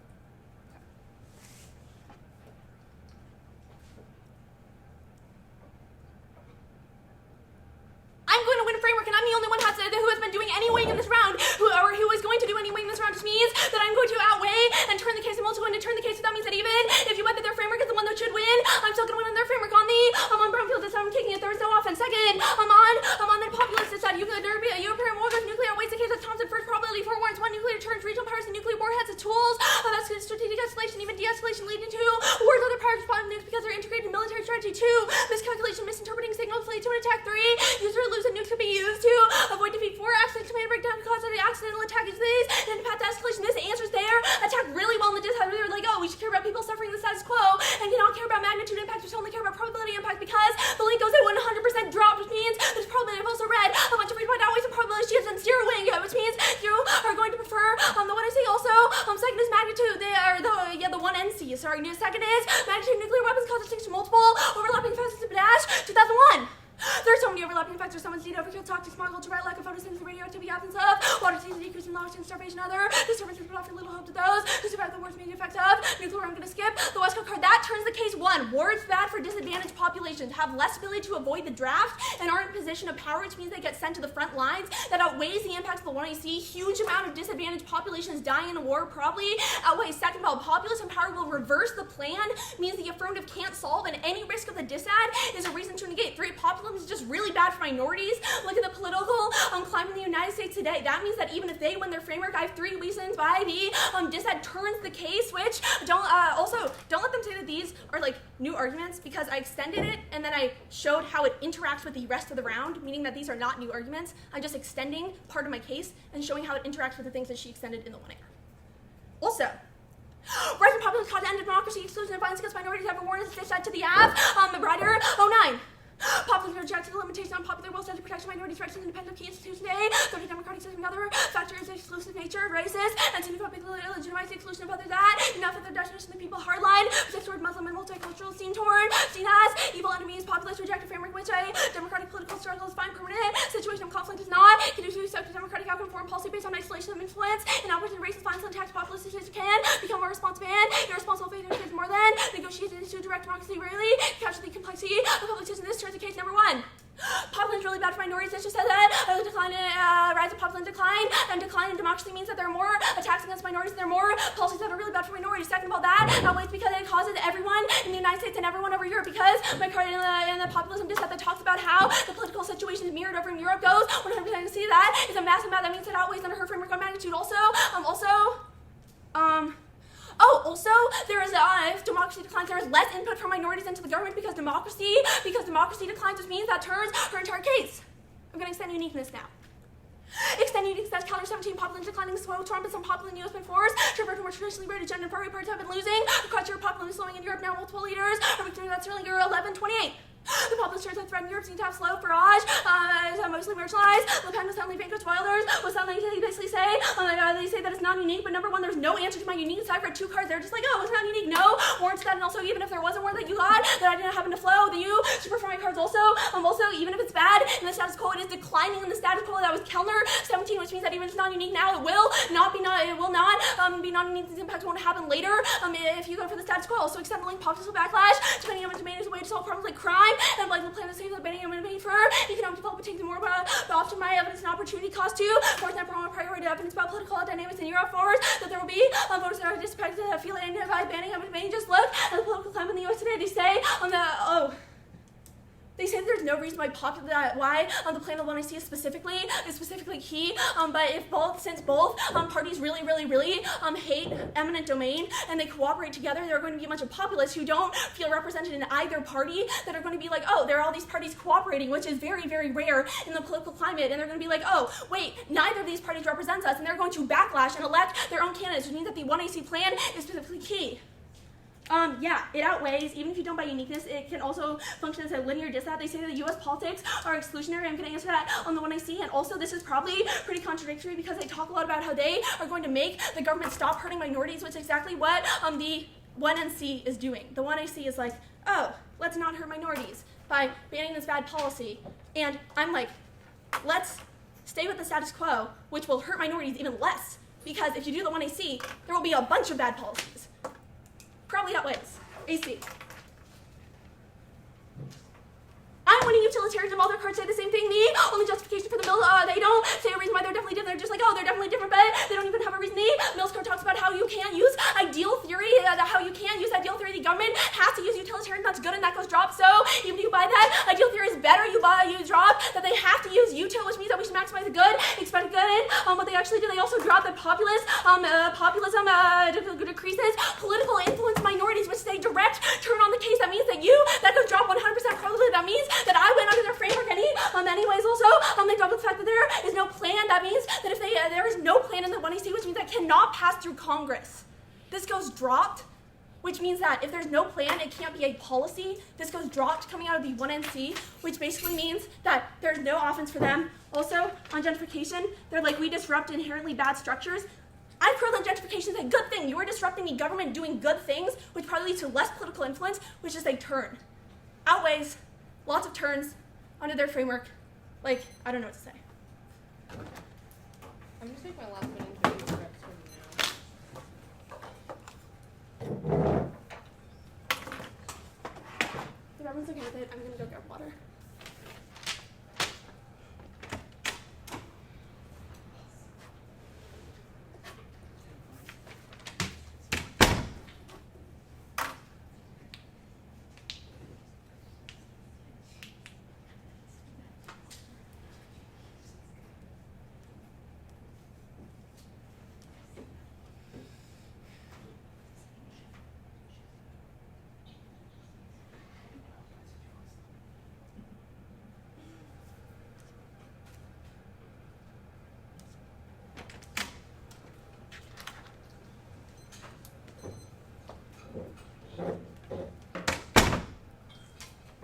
I'm going to win a framework, and I'm the only one who has been doing any weighing in this round, who is going to do any weighing in this round, which means that I'm going to outweigh and turn the case. I'm also going to turn the case, so that means that even if you bet that their framework is the one that should win, I'm still going to win on their framework on the on brownfield this time. I'm taking it third so often. Second, I'm on the populist side. European war with nuclear weights the case of Thompson first probability for warrants, one nuclear turns regional powers and nuclear warheads as tools of strategic escalation, even de-escalation, leading to wars with other powers responding nukes because they're integrated military strategy. 2, miscalculation, misinterpreting signals lead to an attack. 3, user lose and nukes can be used to avoid defeat. 4, accident command breakdown cause an accidental attack. Is this and path to escalation? This answers there. Attack really well in the disad. They're like, oh, we should care about people suffering the status quo and cannot care about magnitude impact. We should only care about probability impact because the link goes at 100% drop, which means there's probability. I've also read a bunch of read outweighs and probability she has and 0 weighing, which means you are going to prefer the one I say also. Second is magnitude. They are the one NC. Sorry. Second is magnitude nuclear weapons cause extinction multiple overlapping facets of dash 2001. There's so many overlapping factors. Someone's need overkill, toxic, smog, ultraviolet, lack of photosynthesis, radioactivity, absence of water, disease, decrease in oxygen, starvation, other disturbances, but offer little hope to those who survive the worst immediate effects of nuclear. I'm going to skip the West Coast card. That turns the case 1. War is bad for disadvantaged populations, have less ability to avoid the draft, and are in position of power, which means they get sent to the front lines. That outweighs the impacts of the one I see. Huge amount of disadvantaged populations dying in a war probably outweighs. Second of all, populism power will reverse the plan, means the affirmative can't solve, and any risk of the disad is a reason to negate. 3, populism is just really bad for minorities. Look at the political climate in the United States today. That means that even if they win their framework, I have 3 reasons why the disad turns the case, which don't let them say that these are like new arguments, because I extended it and then I showed how it interacts with the rest of the round, meaning that these are not new arguments. I'm just extending part of my case and showing how it interacts with the things that she extended in the 1A. Also, rising populist cause end of democracy, exclusion of violence against minorities, ever warned is disad to the Av, writer 09. Populism rejects the limitation on popular will centered protection of minorities' rights and independent key institutions today. Third, democratic system, another factor is exclusive nature, racist, and xenophobic legitimize the exclusion of others that, enough of the definition of the people hardline, protects toward Muslim and multicultural, seen as evil enemies, populist rejected framework, which a democratic political struggle is fine, permanent situation of conflict is not, can do so to democratic outcome, foreign policy based on isolation of influence, and opportunity racist violence and attacks, populist decisions can become more responsive and irresponsible failure is more than negotiations to direct democracy rarely capture the complexity of public decision. This turns the case number 1. Populism is really bad for minorities. This just said that rise of populism decline, and decline in democracy means that there are more attacks against minorities. There are more policies that are really bad for minorities. Second of all, that outweighs because it causes everyone in the United States and everyone over Europe, because my card in the populism disad that talks about how the political situation is mirrored over in Europe goes 100% to see that is a massive amount. That means it outweighs under her framework on magnitude. Also, there is if democracy declines, there is less input from minorities into the government because democracy declines, which means that turns her entire case. I'm going to extend uniqueness now. Extend uniqueness, calendar 17, populism declining, slow Trump and some popular U.S. been forced to revert to more traditionally rated gender party parties have been losing. Across Europe, populism slowing in Europe now, multiple leaders are victims of that Sterling Euro 1128. The populist turns that threat in Europe seem to have slow barrage, mostly marginalized. Le Pen was suddenly vanquished. Wilders was suddenly basically say, they say that it's not unique, but number 1, there's no answer to my uniqueness. I've read 2 cards, they're just like, oh, it's not unique. No warrant to that, and also even if there was a warrant that you got that I didn't happen to flow, then you should prefer my cards also. Even if it's bad in the status quo, it is declining in the status quo. That was Kellner 17, which means that even if it's not unique now, it will not be it will not be non-unique impacts won't happen later if you go for the status quo. So extend the link populist backlash, depending on what domain is a way to solve problems like crime, and like the plan to save the banning and pay for economic development, taking more about often my evidence and opportunity cost too. Fourth and priority evidence about political dynamics in Europe. Forward that there will be voters that are disaffected that feel it by banning and paying. Just look at the political climate in the U.S. today. They say there's no reason why the plan of the one I see is specifically key. But since both parties really hate eminent domain and they cooperate together, there are going to be a bunch of populists who don't feel represented in either party that are going to be like, oh, there are all these parties cooperating, which is very rare in the political climate, and they're going to be like, oh, wait, neither of these parties represents us, and they're going to backlash and elect their own candidates, which means that the 1AC plan is specifically key. It outweighs, even if you don't buy uniqueness, it can also function as a linear dissat. They say that U.S. politics are exclusionary. I'm going to answer that on the one I see, and also this is probably pretty contradictory because they talk a lot about how they are going to make the government stop hurting minorities, which is exactly what the 1NC is doing. The 1AC is like, oh, let's not hurt minorities by banning this bad policy. And I'm like, let's stay with the status quo, which will hurt minorities even less, because if you do the 1AC, there will be a bunch of bad policies. Probably outweighs. AC. I'm winning utilitarianism. All their cards say the same thing. The only justification for the bill, they don't say a reason why they're definitely different. They're just like, oh, they're definitely different, but they don't even have a reason. The Mills card talks about how you can't use ideal theory, The government has to use utilitarianism. That's good, and that goes drop. So even if you buy that, ideal theory is better. You drop that they have to use util, which means that we should maximize the good, expect good. And what they actually do, they also drop that populism decreases political influence minorities, which they direct turn on the case. That means that that goes drop 100% probably. That means that I went under their framework anyways. Also, they drop the fact that there is no plan. That means that if there is no plan in the 1AC, which means that cannot pass through Congress. This goes dropped, which means that if there's no plan, it can't be a policy. This goes dropped coming out of the 1NC, which basically means that there's no offense for them. Also, on gentrification, they're like, we disrupt inherently bad structures. I feel that gentrification is a good thing. You are disrupting the government doing good things, which probably leads to less political influence, which is a turn. Outweighs lots of turns under their framework. I don't know what to say. I'm just taking my last minute to do the reps for now. If everyone's okay with it, I'm gonna go grab water.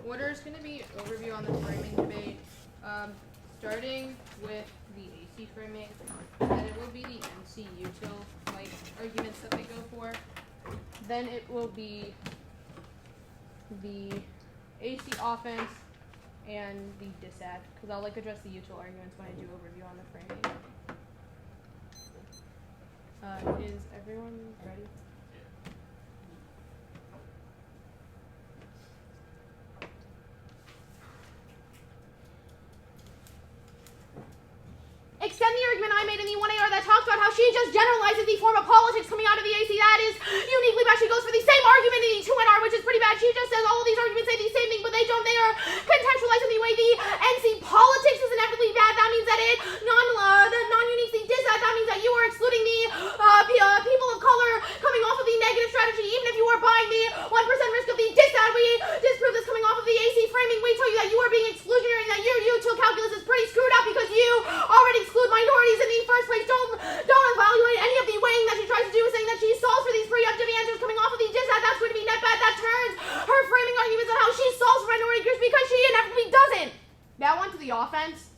Order is going to be overview on the framing debate, starting with the AC framing, then it will be the NC util arguments that they go for. Then it will be the AC offense and the dissat, because I'll address the util arguments when I do overview on the framing. Is everyone ready? Extend the argument I made in the 1AR that talks about how she just generalizes the form of politics coming out of the AC. That is uniquely bad. She goes for the same argument in the 2NR, which is pretty bad. She just says all of these arguments say the same thing, but they don't. They are contextualized in the way the NC politics is inevitably bad. That means that the non-unique the dissat. That means that you are excluding the people of color coming off of the negative strategy. Even if you are buying the 1% risk of the dissat, we disprove this coming off of the AC framing. We tell you that you are being exclusionary and that your util calculus is pretty screwed up because you already exclude minorities in the first place. Don't evaluate any of the weighing that she tries to do, saying that she solves for these preemptive answers coming off of the dissat. That's going to be net bad. That turns her framing arguments on how she solves for minority groups because she inevitably doesn't. Now on to the offense.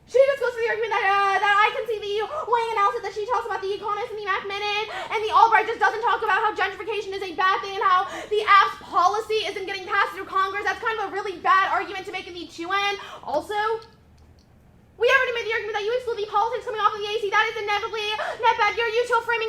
She just goes for the argument that I can see the weighing analysis that she talks about the Economist and the Mac Minute, and the Albright just doesn't talk about how gentrification is a bad thing and how the AF's policy isn't getting passed through Congress. That's kind of a really bad argument to make in the 2N. Also, we already made the argument that you exclude the politics coming off of the AC. that is inevitably net bad. Your util framing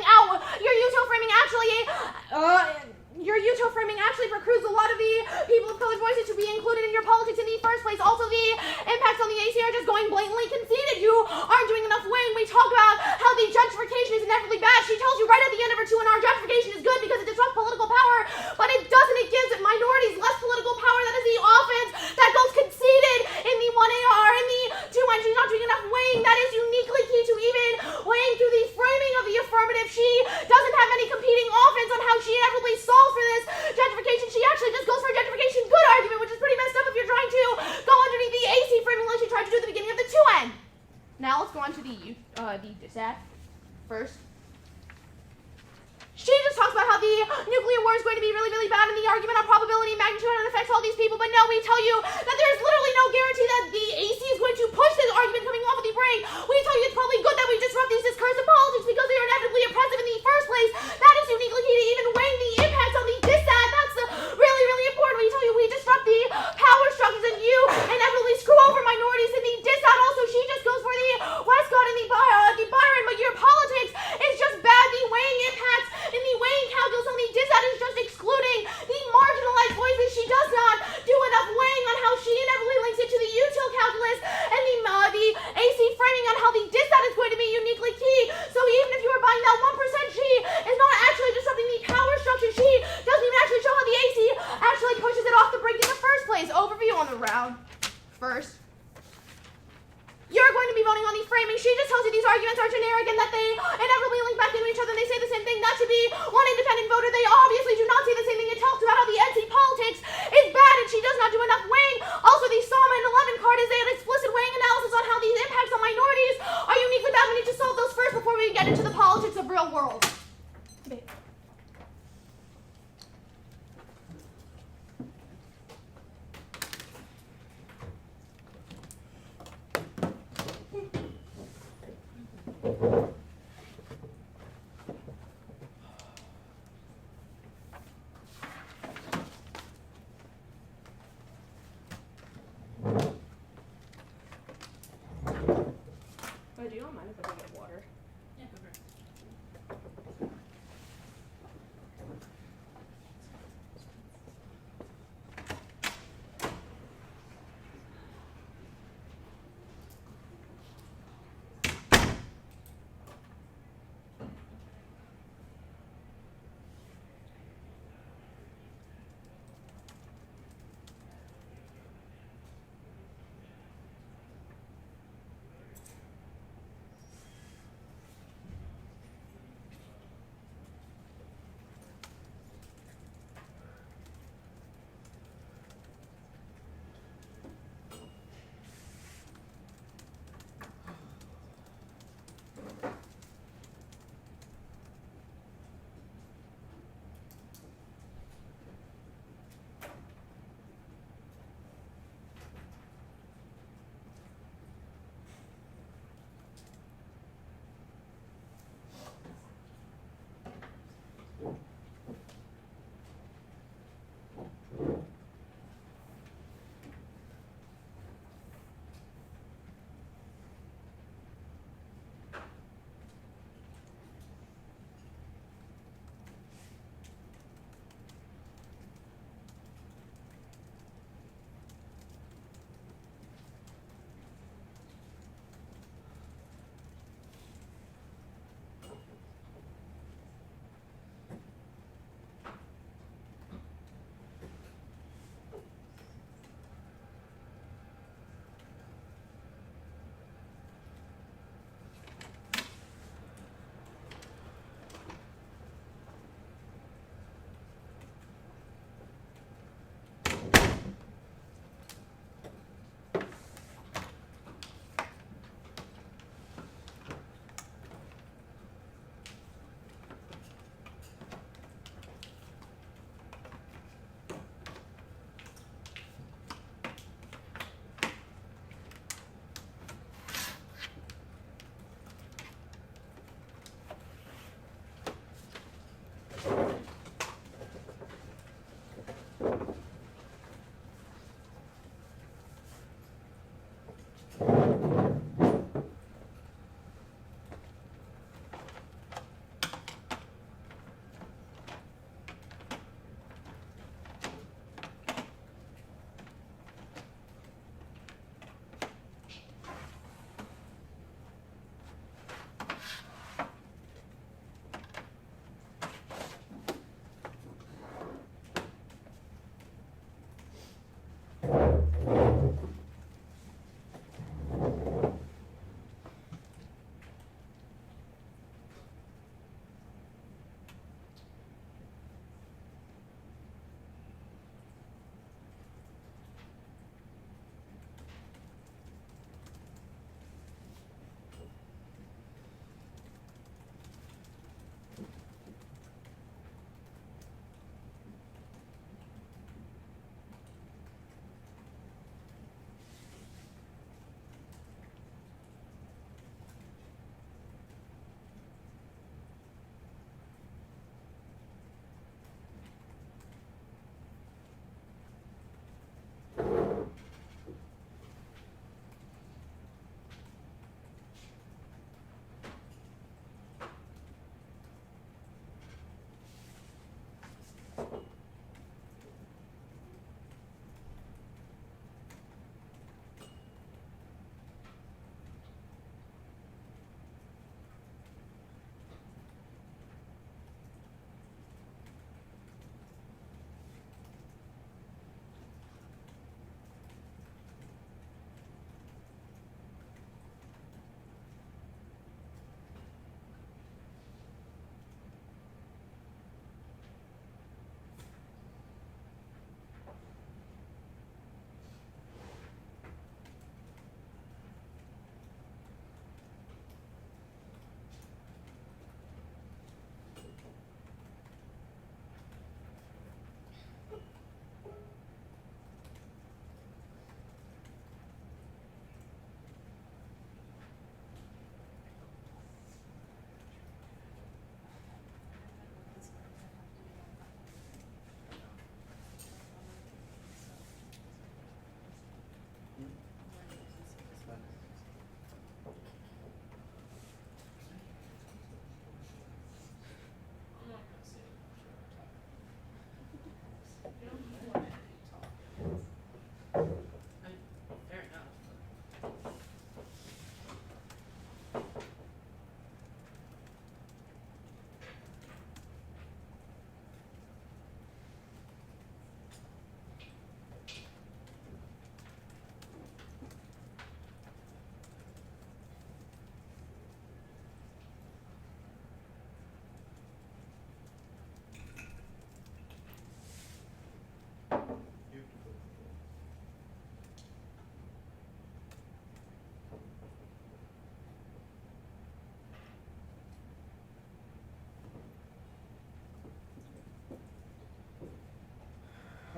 actually precludes a lot of the people of color voices to be included in your politics in the first place. Also, the impacts on the AC are just going blatantly conceded. You aren't doing enough weighing. We talk about how the gentrification is inevitably bad. She tells you right at the end of her 2 and our gentrification is good because it disrupts political power, but it doesn't. It gives minorities less political power. That is the offense that goes conceded in the 1AR. In the 2N, she's not doing enough weighing. That is uniquely key to even weighing through the framing of the affirmative. She doesn't have any competing offense on how she inevitably solves for this gentrification. She actually just goes for a gentrification good argument, which is pretty messed up if you're trying to go underneath the AC framing like she tried to do at the beginning of the 2N. Now let's go on to the DSAT first. She just talks about how the nuclear war is going to be really, really bad in the argument on probability and magnitude and it affects all these people, but no, we tell you that there is literally no guarantee that the AC is going to push this argument coming off of the brain. We tell you it's probably good that we disrupt these discursive politics because they are inevitably oppressive in the first place. That is uniquely key to even weighing the impacts on the DSAT. That's really, really important. We tell you we disrupt the power structures and you inevitably screw over minorities in the DSAT. Also, she just goes for the Westcott and the Byron, but your politics is just bad. The weighing impacts in the weighing calculus on the DSAT is just excluding the marginalized voices. She does not do enough weighing on how she inevitably links it to the util calculus and the AC framing on how the DSAT is going to be uniquely key. So even if you were buying that 1%, she is not actually disrupting the power structure. She doesn't even actually show how the AC actually pushes it off the brink in the first place. Overview on the round. First, you're going to be voting on the framing. She just tells you these arguments are generic and that they inevitably link back into each other and they say the same thing. That should be one independent voter. They obviously do not say the same thing. It talks about how the NC politics is bad and she does not do enough weighing. Also, the SOMA and 11 card is an explicit weighing analysis on how these impacts on minorities are uniquely bad. We need to solve those first before we get into the politics of real world. Debate. Do you not mind if I go get water? Yeah, go for it.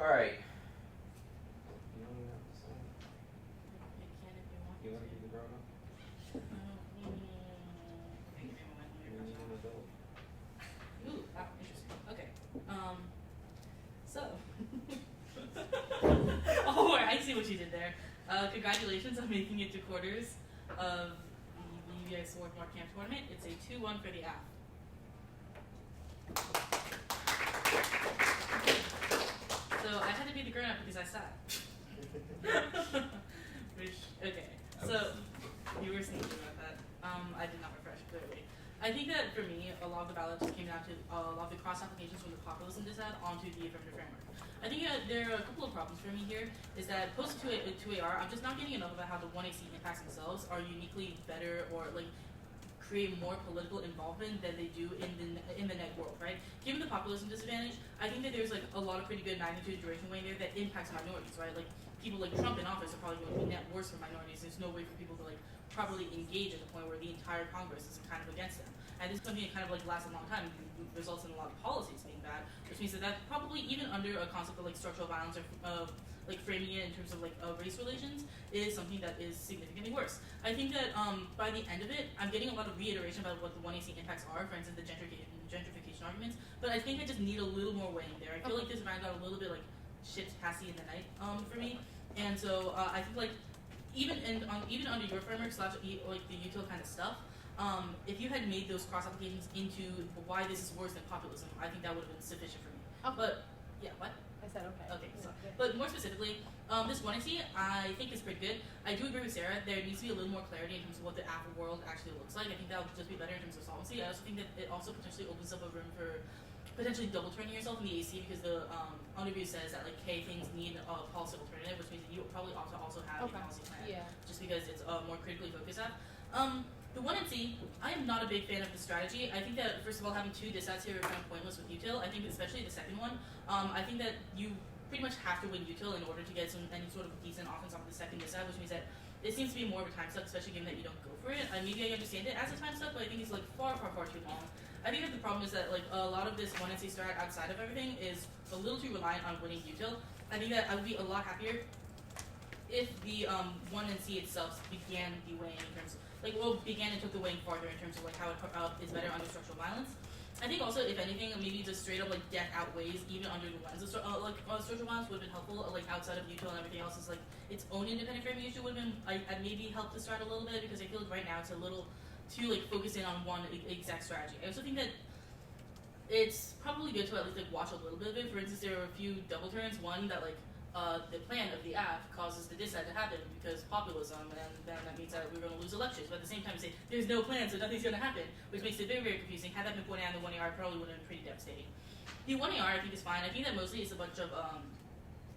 Alright. You don't even have to say. You can if you want. You want to keep the grown up? Give me a moment. Let me You need brush an off. adult. Ooh, wow, interesting. Okay. So. Oh, I see what you did there. Congratulations on making it to quarters of the VBI Swarthmore Camp Tournament. It's a 2-1 for the AF. So I had to be the grown-up because I sat. Okay. So you were sneaking about that. I did not refresh clearly. I think that for me, a lot of the ballots came down to a lot of the cross applications from the populism dissent onto the affirmative framework. I think there are a couple of problems for me here. Is that post 2AR, I'm just not getting enough about how the 1AC impacts themselves are uniquely better or like create more political involvement than they do in the net world, right? Given the populism disadvantage, I think that there's like a lot of pretty good magnitude duration weighing there that impacts minorities, right? Like people like Trump in office are probably going to be net worse for minorities. There's no way for people to like properly engage at the point where the entire Congress is kind of against them. And this is something that kind of like lasts a long time and results in a lot of policies being bad, which means that probably even under a concept of like structural violence or like framing it in terms of like race relations is something that is significantly worse. I think that by the end of it, I'm getting a lot of reiteration about what the 1AC impacts are, for instance, the gentrification arguments, but I think I just need a little more weighing there. I feel like this round got a little bit like shit passy in the night for me, and so I think like even under your framework / like the util kind of stuff, if you had made those cross applications into why this is worse than populism, I think that would have been sufficient for me. Okay. But yeah, what? I said okay. Okay, so, but more specifically, this 1AC I think is pretty good. I do agree with Sarah. There needs to be a little more clarity in terms of what the Apple world actually looks like. I think that would just be better in terms of solvency. I also think that it also potentially opens up a room for potentially double turning yourself in the AC because the underview says that like K things need a policy alternative, which means that you probably ought to also have a policy plan. Yeah. Just because it's more critically focused at. The 1NC, I am not a big fan of the strategy. I think that, first of all, having two dissets here are kind of pointless with util. I think especially the second one, I think that you pretty much have to win util in order to get any sort of decent offense off the second disset, which means that it seems to be more of a time suck, especially given that you don't go for it. Maybe I understand it as a time suck, but I think it's like far too long. I think that the problem is that like a lot of this 1NC strat outside of everything is a little too reliant on winning util. I think that I would be a lot happier if the 1NC itself began the weighing in terms of began and took the weighing farther in terms of like how it is better under structural violence. I think also, if anything, maybe just straight up like death outweighs even under the lens of structural violence would have been helpful. Like outside of util and everything else is like its own independent framing issue would have been I'd maybe helped the strat a little bit because I feel like right now it's a little too like focused in on one exact strategy. I also think that it's probably good to at least like watch a little bit of it. For instance, there are a few double turns. One that like the plan of the AF causes the dissent to happen because populism, and then that means that we're going to lose elections. But at the same time, we say there's no plan, so nothing's going to happen, which makes it very confusing. Had that been pointed out in the 1AR, probably would have been pretty devastating. The 1AR, I think, is fine. I think that mostly it's a bunch of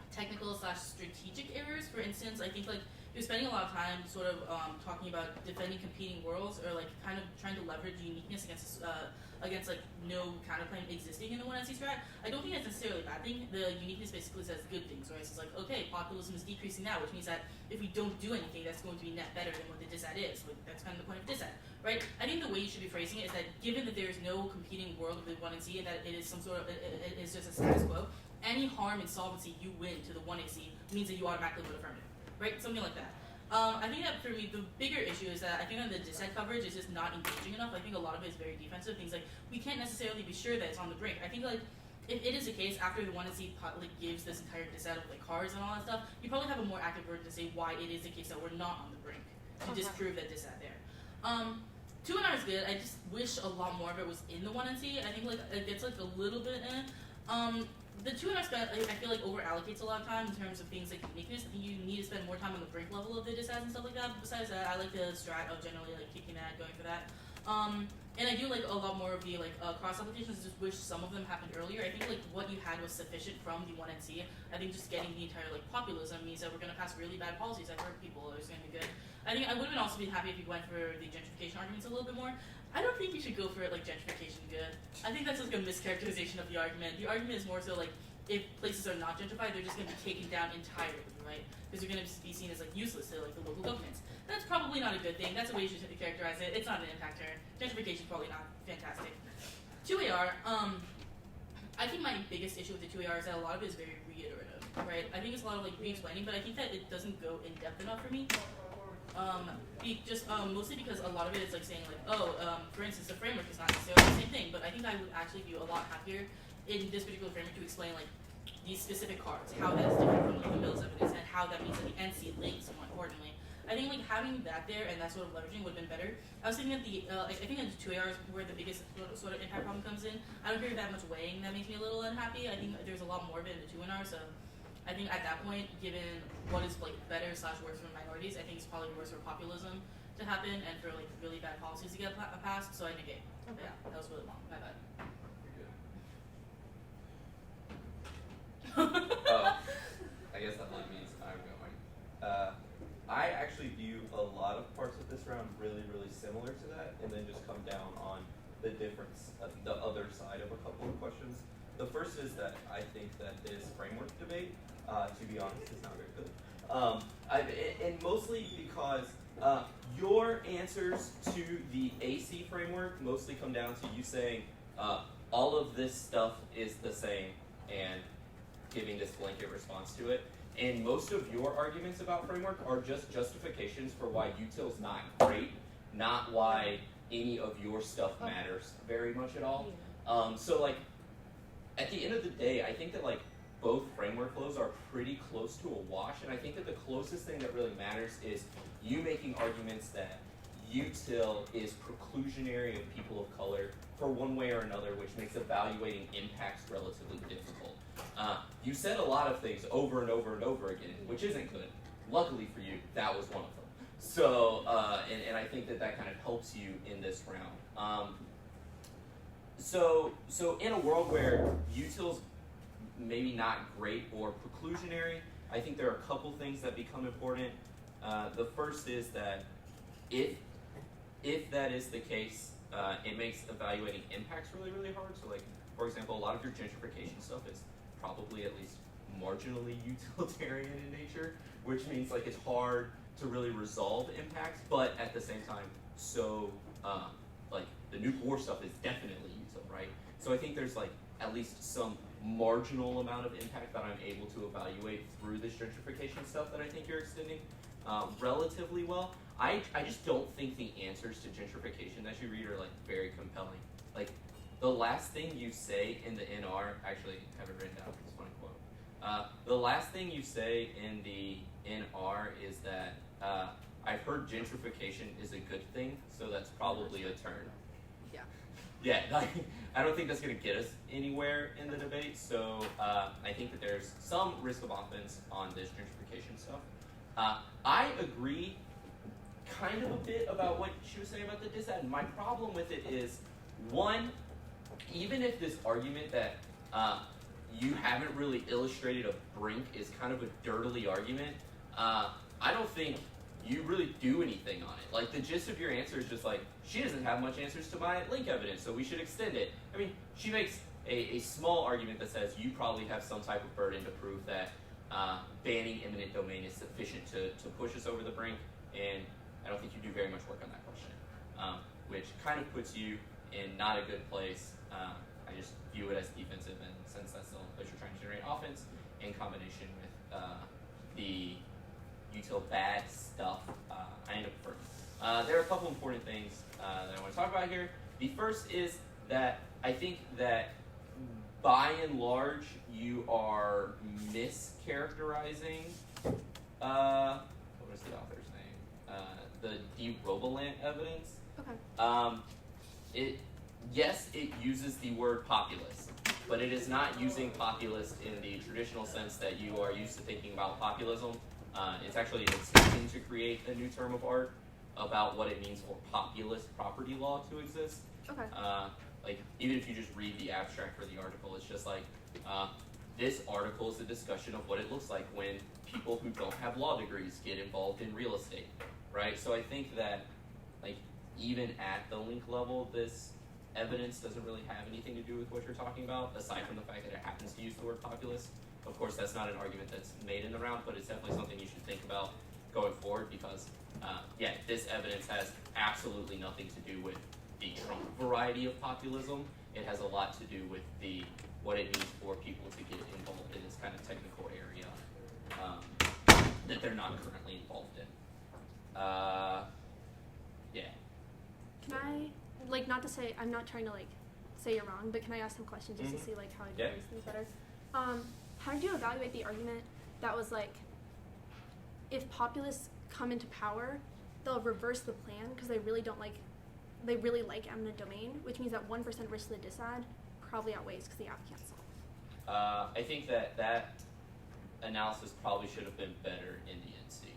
technical / strategic errors. For instance, I think like you're spending a lot of time sort of talking about defending competing worlds or like kind of trying to leverage uniqueness against like no counterclaim existing in the 1NC strat. I don't think that's necessarily a bad thing. The uniqueness basically says good things, right? So it's like, okay, populism is decreasing now, which means that if we don't do anything, that's going to be net better than what the dissent is. Like, that's kind of the point of dissent, right? I think the way you should be phrasing it is that given that there is no competing world of the 1NC and that it is some sort of, it is just a status quo, any harm in solvency you win to the 1AC means that you automatically vote affirmative, right? Something like that. I think that for me, the bigger issue is that I think that the dissent coverage is just not engaging enough. I think a lot of it is very defensive. Things like, we can't necessarily be sure that it's on the brink. I think like, if it is the case, after the 1NC like gives this entire dissent of like cards and all that stuff, you probably have a more active word to say why it is the case that we're not on the brink to disprove that dissent there. 2NR is good. I just wish a lot more of it was in the 1NC. I think like it gets like a little bit in. The 2NR I feel like over allocates a lot of time in terms of things like uniqueness. I think you need to spend more time on the brink level of the dissent and stuff like that. Besides that, I like the strat of generally like kicking that, going for that. And I do like a lot more of the like cross applications. I just wish some of them happened earlier. I think like what you had was sufficient from the 1NC. I think just getting the entire like populism means that we're going to pass really bad policies that hurt people. It's going to be good. I think I would have also been happy if you went for the gentrification arguments a little bit more. I don't think you should go for it like gentrification good. I think that's like a mischaracterization of the argument. The argument is more so like if places are not gentrified, they're just going to be taken down entirely, right? Because they're going to be seen as like useless to like the local governments. That's probably not a good thing. That's a way you should characterize it. It's not an impact turn. Gentrification is probably not fantastic. 2AR, I think my biggest issue with the 2AR is that a lot of it is very reiterative. right? I think it's a lot of like re-explaining, but I think that it doesn't go in depth enough for me. Mostly because a lot of it is like saying like, for instance, the framework is not necessarily the same thing, but I think I would actually be a lot happier in this particular framework to explain like these specific cards, how that's different from like the Mills evidence, and how that means that the NC links more importantly. I think like having that there and that sort of leveraging would have been better. I was thinking that I think that the 2 ARs where the biggest sort of impact problem comes in. I don't hear that much weighing that makes me a little unhappy. I think there's a lot more of it in the 2 NR, so I think at that point, given what is like better / worse for minorities, I think it's probably worse for populism to happen and for like really bad policies to get passed. So I negate. Okay. Yeah, that was really long. My bad. I guess that only means I'm going. I actually view a lot of parts of this round really, really similar to that, and then just come down on the difference, the other side of a couple of questions. The first is that I think that this framework debate, to be honest, is not very good. And mostly because your answers to the AC framework mostly come down to you saying all of this stuff is the same and giving this blanket response to it. And most of your arguments about framework are just justifications for why util's not great, not why any of your stuff matters very much at all. So like, at the end of the day, I think that like both framework flows are pretty close to a wash, and I think that the closest thing that really matters is you making arguments that util is preclusionary of people of color for one way or another, which makes evaluating impacts relatively difficult. You said a lot of things over and over and over again, which isn't good. Luckily for you, that was one of them. So, and I think that that kind of helps you in this round. So in a world where util's maybe not great or preclusionary, I think there are a couple things that become important. The first is that if that is the case, it makes evaluating impacts really, really hard. So like, for example, a lot of your gentrification stuff is probably at least marginally utilitarian in nature, which means like it's hard to really resolve impacts, but at the same time, so like the nuke war stuff is definitely util, right? So I think there's like at least some marginal amount of impact that I'm able to evaluate through this gentrification stuff that I think you're extending relatively well. I just don't think the answers to gentrification that you read are like very compelling. Like the last thing you say in the NR, actually I have it written down, it's a funny quote. The last thing you say in the NR is that I've heard gentrification is a good thing, so that's probably a turn. Yeah. Yeah, I don't think that's going to get us anywhere in the debate, so I think that there's some risk of offense on this gentrification stuff. I agree kind of a bit about what she was saying about the disad. My problem with it is, one, even if this argument that you haven't really illustrated a brink is kind of a dirtily argument, I don't think you really do anything on it. Like, the gist of your answer is just like, she doesn't have much answers to my link evidence, so we should extend it. I mean, she makes a small argument that says you probably have some type of burden to prove that banning eminent domain is sufficient to push us over the brink, and I don't think you do very much work on that question, which kind of puts you in not a good place. I just view it as defensive, and since that's the only place you're trying to generate offense, in combination with the util bad stuff, I end up preferring. There are a couple important things that I want to talk about here. The first is that I think that by and large you are mischaracterizing what is the author's name? The De Robelant evidence. Okay. Yes, it uses the word populist, but it is not using populist in the traditional sense that you are used to thinking about populism. It's actually attempting to create a new term of art about what it means for populist property law to exist. Okay. Like, even if you just read the abstract for the article, it's just like, this article is a discussion of what it looks like when people who don't have law degrees get involved in real estate, right? So I think that, like, even at the link level, this evidence doesn't really have anything to do with what you're talking about, aside from the fact that it happens to use the word populist. Of course, that's not an argument that's made in the round, but it's definitely something you should think about going forward because, yeah, this evidence has absolutely nothing to do with the Trump variety of populism. It has a lot to do with the what it means for people to get involved in this kind of technical area that they're not currently involved in. Yeah. Can I, like, not to say, I'm not trying to, like, say you're wrong, but can I ask some questions just to see, like, how I Yeah. can phrase things better? How did you evaluate the argument that was, like, if populists come into power, they'll reverse the plan because they really don't like, they really like eminent domain, which means that 1% risk to the disad probably outweighs because the app can't solve. I think that analysis probably should have been better in the NC.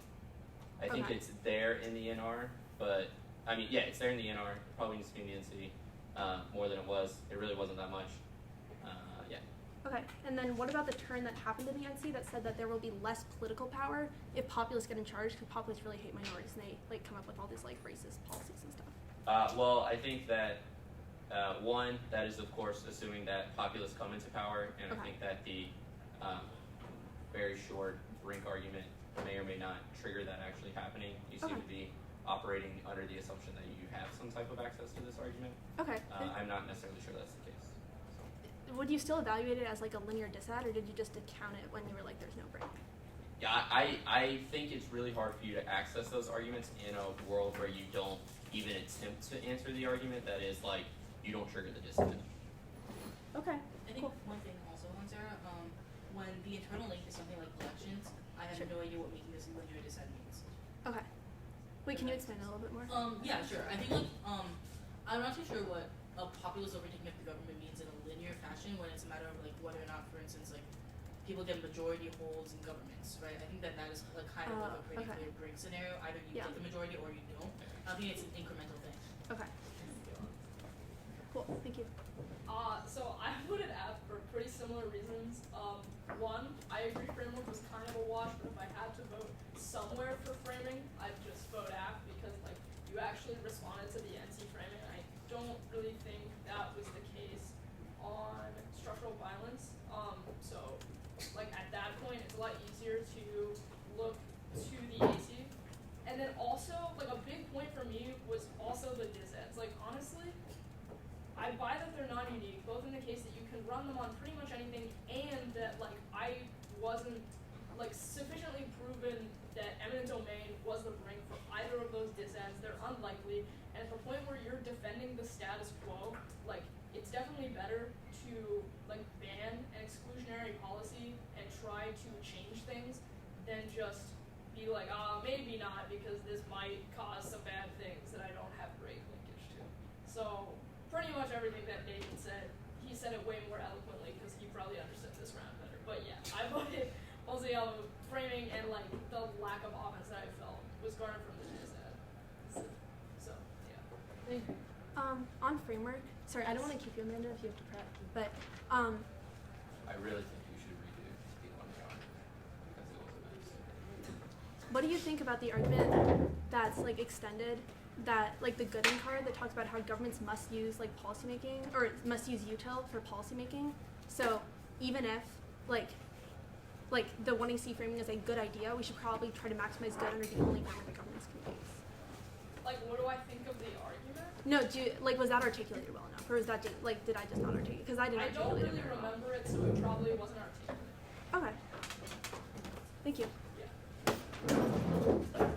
I think Okay. it's there in the NR, but I mean, yeah, it's there in the NR. It probably needs to be in the NC more than it was. It really wasn't that much. Yeah. Okay, and then what about the turn that happened in the NC that said that there will be less political power if populists get in charge because populists really hate minorities and they like come up with all these like racist policies and stuff? Well, I think that one, that is of course assuming that populists come into power, and Okay. I think that the very short brink argument may or may not trigger that actually happening. You seem Okay. to be operating under the assumption that you have some type of access to this argument. Okay. I'm not necessarily sure that's the case. So. Would you still evaluate it as like a linear disad, or did you just discount it when you were like, there's no break? Yeah, I think it's really hard for you to access those arguments in a world where you don't even attempt to answer the argument that is like, you don't trigger the dissent. Okay. I think one thing also on Sarah, when the internal link is something like elections, I have Sure. no idea what making this linear dissent means. Okay. Wait, can you explain that a little bit more? Yeah, sure. I think like I'm not too sure what a populist overtaking of the government means in a linear fashion when it's a matter of like whether or not, for instance, like people get majority holds in governments, right? I think that is a kind of like a pretty okay. clear break scenario. Either you Yeah. get the majority or you don't. I think it's an incremental thing. Okay. Cool. Thank you. So I voted F for pretty similar reasons. One, I agree framework was kind of a wash, but if I had to vote somewhere for framing, I'd just vote F because like you actually responded to the NC framing. I don't really think that was the case on structural violence. So like at that point, it's a lot easier to look to the AC. And then also, like a big point for me was also the disends. Like honestly, I buy that they're not unique, both in the case that you can run them on pretty much anything and that like I wasn't like sufficiently proven that eminent domain was the brink for either of those disends. They're unlikely. And at the point where you're defending the status quo, like it's definitely better to like ban an exclusionary policy and try to change things than just be like, maybe not because this might cause some bad things that I don't have great linkage to. So pretty much everything that Nathan said, he said it way more eloquently because he probably understood this round better. But yeah, I voted mostly on framing and like the lack of offense that I felt was garnered from the disad. So yeah. On framework. Sorry, I don't want to keep you, Amanda, if you have to prep. But I really think you should redo the one round because it was a mess. what do you think about the argument that's like extended? That like the Gooden card that talks about how governments must use like policymaking or must use util for policymaking. So even if like the 1AC framing is a good idea, we should probably try to maximize good under the only framework that governments can use. Like, what do I think of the argument? No, was that articulated well enough, or is that did I just not articulate? Because I didn't I don't articulate really it very well. remember it, so it probably wasn't articulated. Okay. Thank you. Yeah.